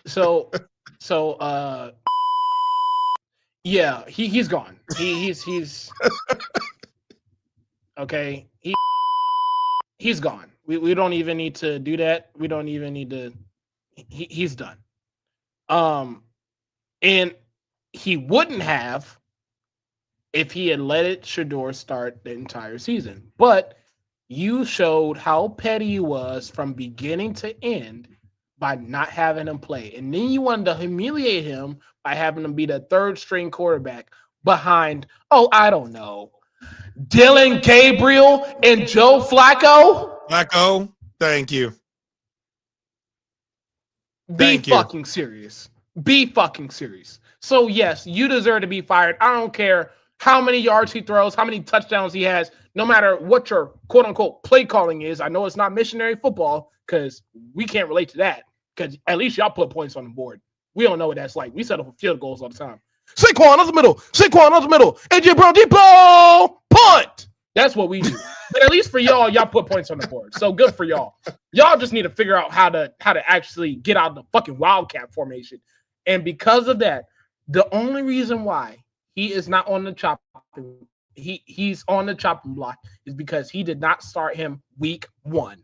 So, yeah, he's gone. He's okay. He's gone. We don't even need to do that. We don't even need to. He's done. And he wouldn't have if he had let Shedeur start the entire season. But you showed how petty he was from beginning to end by not having him play. And then you wanted to humiliate him by having him be the 3rd string quarterback behind, I don't know, Dillon Gabriel and Joe Flacco. Thank you. Be fucking serious. So, yes, you deserve to be fired. I don't care how many yards he throws, how many touchdowns he has, no matter what your quote-unquote play calling is. I know it's not missionary football because we can't relate to that because at least y'all put points on the board. We don't know what that's like. We settle for field goals all the time. Saquon up the middle. Saquon up the middle. AJ Brown deep ball. Punt. That's what we do. But at least for y'all put points on the board. So good for y'all. Y'all just need to figure out how to actually get out of the fucking wildcat formation. And because of that, the only reason why he is not on the chopping, he's on the chopping block is because he did not start him week 1.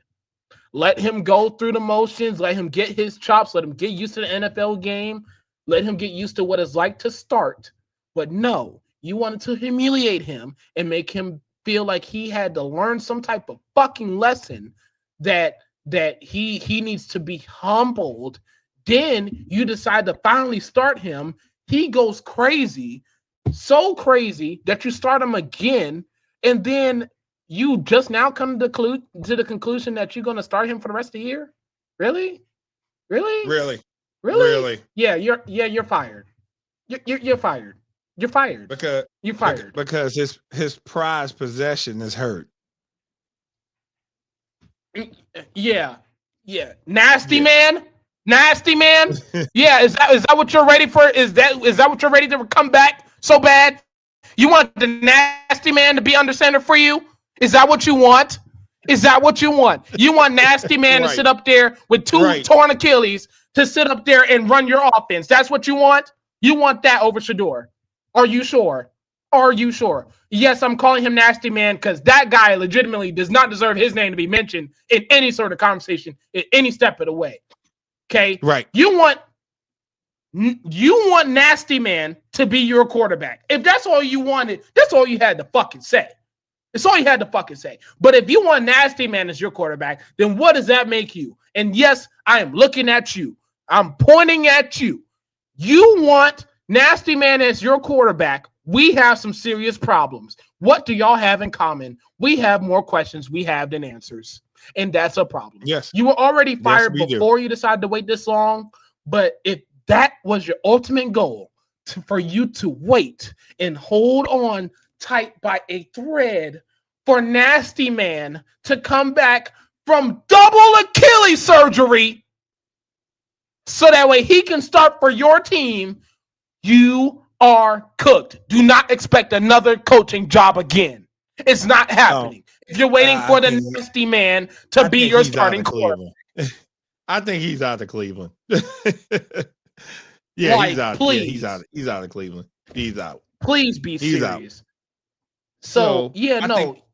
Let him go through the motions. Let him get his chops. Let him get used to the NFL game. Let him get used to what it's like to start. But no, you wanted to humiliate him and make him feel like he had to learn some type of fucking lesson that he needs to be humbled. Then you decide to finally start him. He goes crazy, so crazy that you start him again, and then you just now come to the conclusion that you're going to start him for the rest of the year? Really? Yeah, you're fired. You're fired. You're fired. Because his prized possession is hurt. Yeah. Nasty man. Yeah, is that what you're ready for? Is that what you're ready to come back so bad? You want the nasty man to be under center for you? Is that what you want? You want nasty man to sit up there with 2 torn Achilles to sit up there and run your offense. That's what you want? You want that over Shedeur. Are you sure? Yes, I'm calling him nasty man because that guy legitimately does not deserve his name to be mentioned in any sort of conversation in any step of the way. Okay? Right. You want nasty man to be your quarterback. If that's all you wanted, that's all you had to fucking say. It's all you had to fucking say. But if you want nasty man as your quarterback, then what does that make you? And yes, I am looking at you. I'm pointing at you. You want nasty man as your quarterback. We have some serious problems. What do y'all have in common? We have more questions we have than answers. And that's a problem. Yes. You were already fired before you you decided to wait this long. But if that was your ultimate goal, for you to wait and hold on tight by a thread for nasty man to come back from double Achilles surgery so that way he can start for your team, you are cooked. Do not expect another coaching job again. It's not happening. If you're waiting for the nasty man to be your starting quarterback. I think he's out of Cleveland. He's out. Please. Yeah, he's out of Cleveland. He's out. Please be serious. Out. So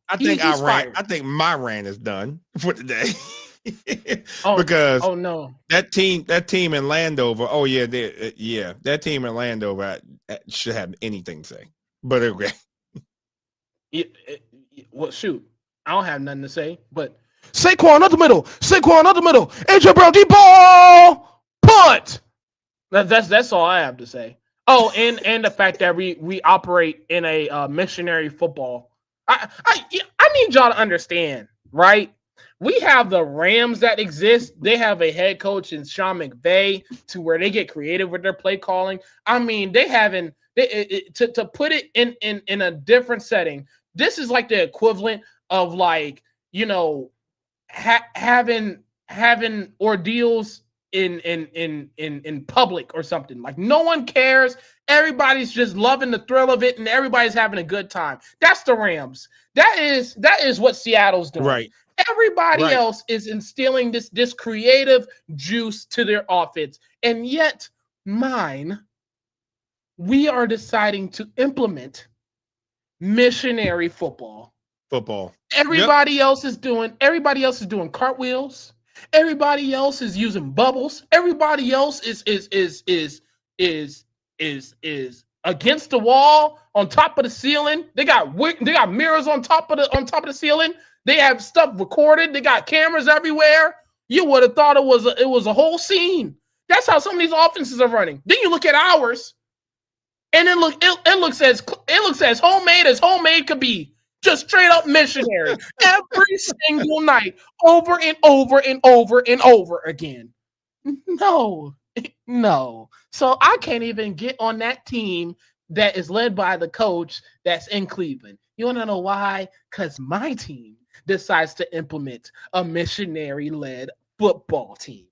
I think my rant is done for today. Because that team in Landover. Oh yeah, that team in Landover should have anything to say. But okay. Well, shoot, I don't have nothing to say. But Saquon up the middle. AJ Brown deep ball. Punt. That's all I have to say. Oh, and the fact that we operate in a missionary football. I need y'all to understand, right? We have the Rams that exist. They have a head coach in Sean McVay to where they get creative with their play calling. I mean, to put it in a different setting. This is like the equivalent of like, having ordeals in public or something. Like no one cares. Everybody's just loving the thrill of it and everybody's having a good time. That's the Rams. That is what Seattle's doing. Right. Everybody else is instilling this creative juice to their offense. And yet we are deciding to implement missionary football. Everybody else is doing cartwheels. Everybody else is using bubbles. Everybody else is against the wall on top of the ceiling. They got mirrors on top of the ceiling. They have stuff recorded. They got cameras everywhere. You would have thought it was a whole scene. That's how some of these offenses are running. Then you look at ours, and it looks as homemade could be. Just straight up missionary every single night, over and over and over and over again. No. So I can't even get on that team that is led by the coach that's in Cleveland. You want to know why? Because my team decides to implement a missionary-led football team.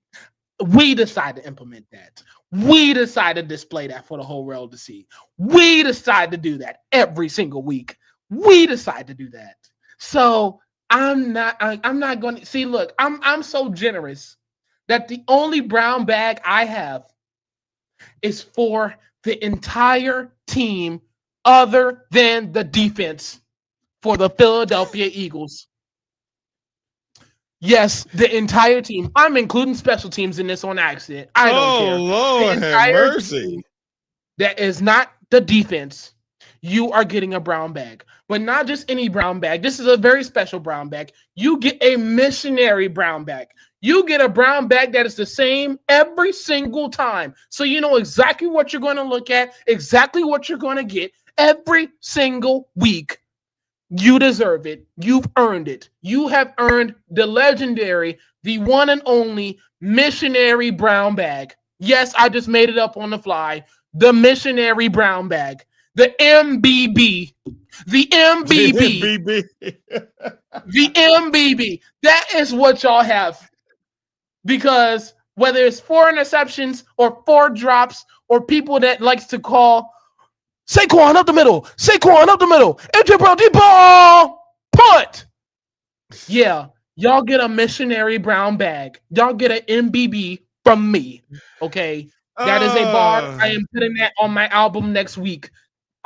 We decide to implement that. We decide to display that for the whole world to see. We decide to do that every single week. We decide to do that. So I'm not going to see. Look, I'm so generous that the only brown bag I have is for the entire team, other than the defense for the Philadelphia Eagles. Yes, the entire team. I'm including special teams in this on accident. I don't care. Lord The have entire mercy. team that is not the defense, you are getting a brown bag. But not just any brown bag. This is a very special brown bag. You get a missionary brown bag. You get a brown bag that is the same every single time. So you know exactly what you're going to look at, exactly what you're going to get every single week. You deserve it. You've earned it. You have earned the legendary, the one and only missionary brown bag. Yes, I just made it up on the fly. The missionary brown bag. The MBB. The MBB. BB. The MBB. That is what y'all have. Because whether it's 4 interceptions or 4 drops or people that likes to call Saquon up the middle. Saquon up the middle. AJ Brown deep ball. Punt. Yeah, y'all get a missionary brown bag. Y'all get an MBB from me. Okay, that is a bar. I am putting that on my album next week.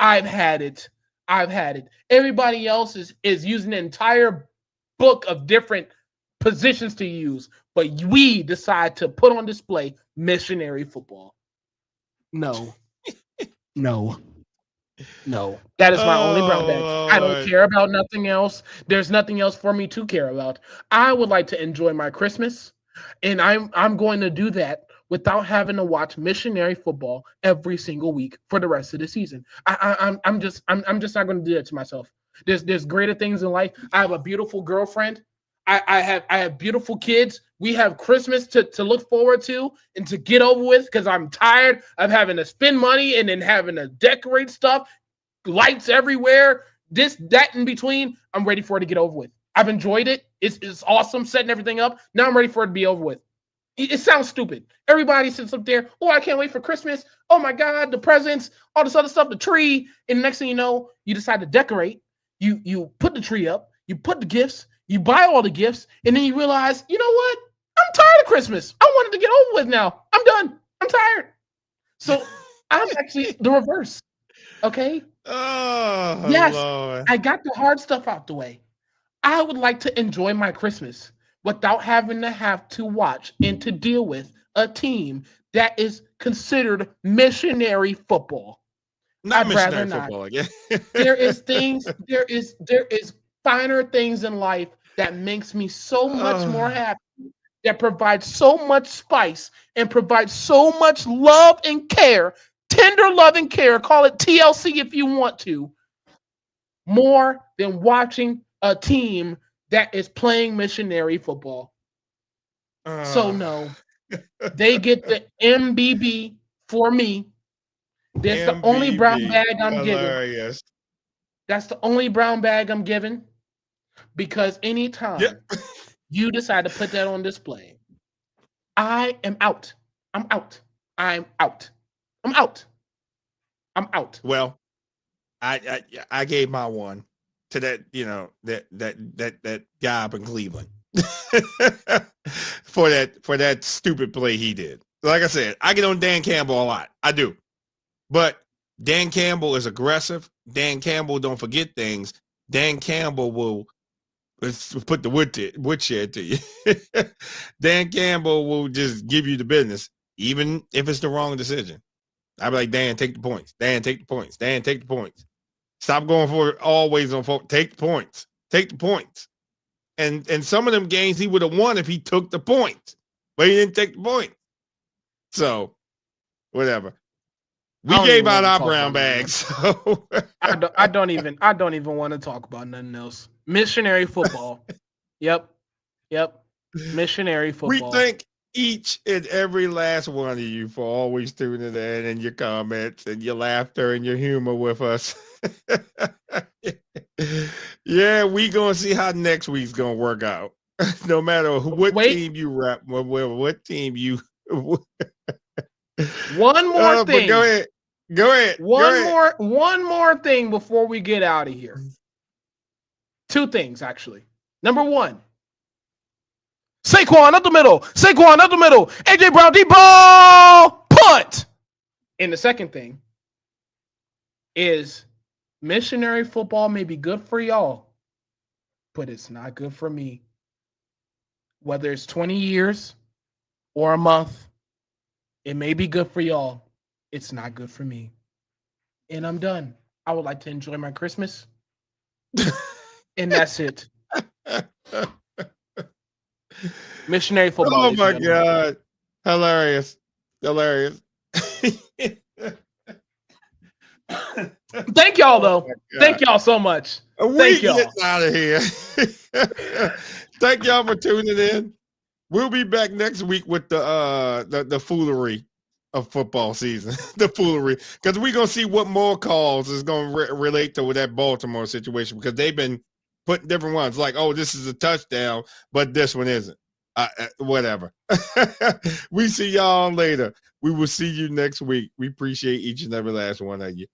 I've had it. I've had it. Everybody else is using an entire book of different positions to use, but we decide to put on display missionary football. No. No. No, that is my only brown bag. I don't Lord. care about nothing else. There's nothing else for me to care about. I would like to enjoy my Christmas, and I'm going to do that without having to watch missionary football every single week for the rest of the season. I'm just not going to do that to myself. There's greater things in life. I have a beautiful girlfriend. I have beautiful kids. We have Christmas to look forward to and to get over with because I'm tired of having to spend money and then having to decorate stuff, lights everywhere, this, that, in between. I'm ready for it to get over with. I've enjoyed it. It's awesome setting everything up. Now I'm ready for it to be over with. It sounds stupid. Everybody sits up there. Oh, I can't wait for Christmas. Oh my God, the presents, all this other stuff, the tree. And the next thing you know, you decide to decorate. You put the tree up. You put the gifts. You buy all the gifts, and then you realize, you know what? I'm tired of Christmas. I want it to get over with now. I'm done. I'm tired. So I'm actually the reverse. Okay? Oh, Yes, Lord. I got the hard stuff out the way. I would like to enjoy my Christmas without having to have to watch and to deal with a team that is considered missionary football. Not I'd rather missionary not. football again. There is finer things in life that makes me so much more happy, that provides so much spice and provides so much love and care, tender love and care, call it TLC if you want to, more than watching a team that is playing missionary football. So no, they get the MBB for me. That's the only brown bag I'm giving. Hilarious. That's the only brown bag I'm giving, because anytime you decide to put that on display, I am out. I'm out. I'm out. I'm out. I'm out. Well, I gave my one to that, that guy up in Cleveland for that stupid play he did. Like I said, I get on Dan Campbell a lot. I do. But Dan Campbell is aggressive. Dan Campbell don't forget things. Dan Campbell will put the woodshed to you. Dan Campbell will just give you the business, even if it's the wrong decision. I'd be like, Dan, take the points. Dan, take the points. Dan, take the points. Stop going for it always on foot. Take the points. Take the points. And some of them games he would have won if he took the points, but he didn't take the point. So, whatever. We gave out our brown bags. So I don't even want to talk about nothing else. Missionary football. Yep. Missionary football. We thank each and every last one of you for always tuning in and your comments and your laughter and your humor with us. Yeah, we gonna see how next week's gonna work out. No matter what team you rep, what team you One more But thing. go ahead. Go ahead. One more thing before we get out of here. Two things, actually. Number one, Saquon up the middle. Saquon up the middle. AJ Brown deep ball punt. And the second thing is missionary football may be good for y'all, but it's not good for me. Whether it's 20 years or a month, it may be good for y'all. It's not good for me. And I'm done. I would like to enjoy my Christmas. And that's it. Missionary football. Oh my God. Hilarious. Thank y'all, though. Thank y'all so much. We Thank y'all. get out of here. Thank y'all for tuning in. We'll be back next week with the foolery of football season. The foolery. Because we're going to see what more calls is going to relate to that Baltimore situation, because they've been putting different ones. Like, oh, this is a touchdown, but this one isn't. Whatever. We see y'all later. We will see you next week. We appreciate each and every last one of you.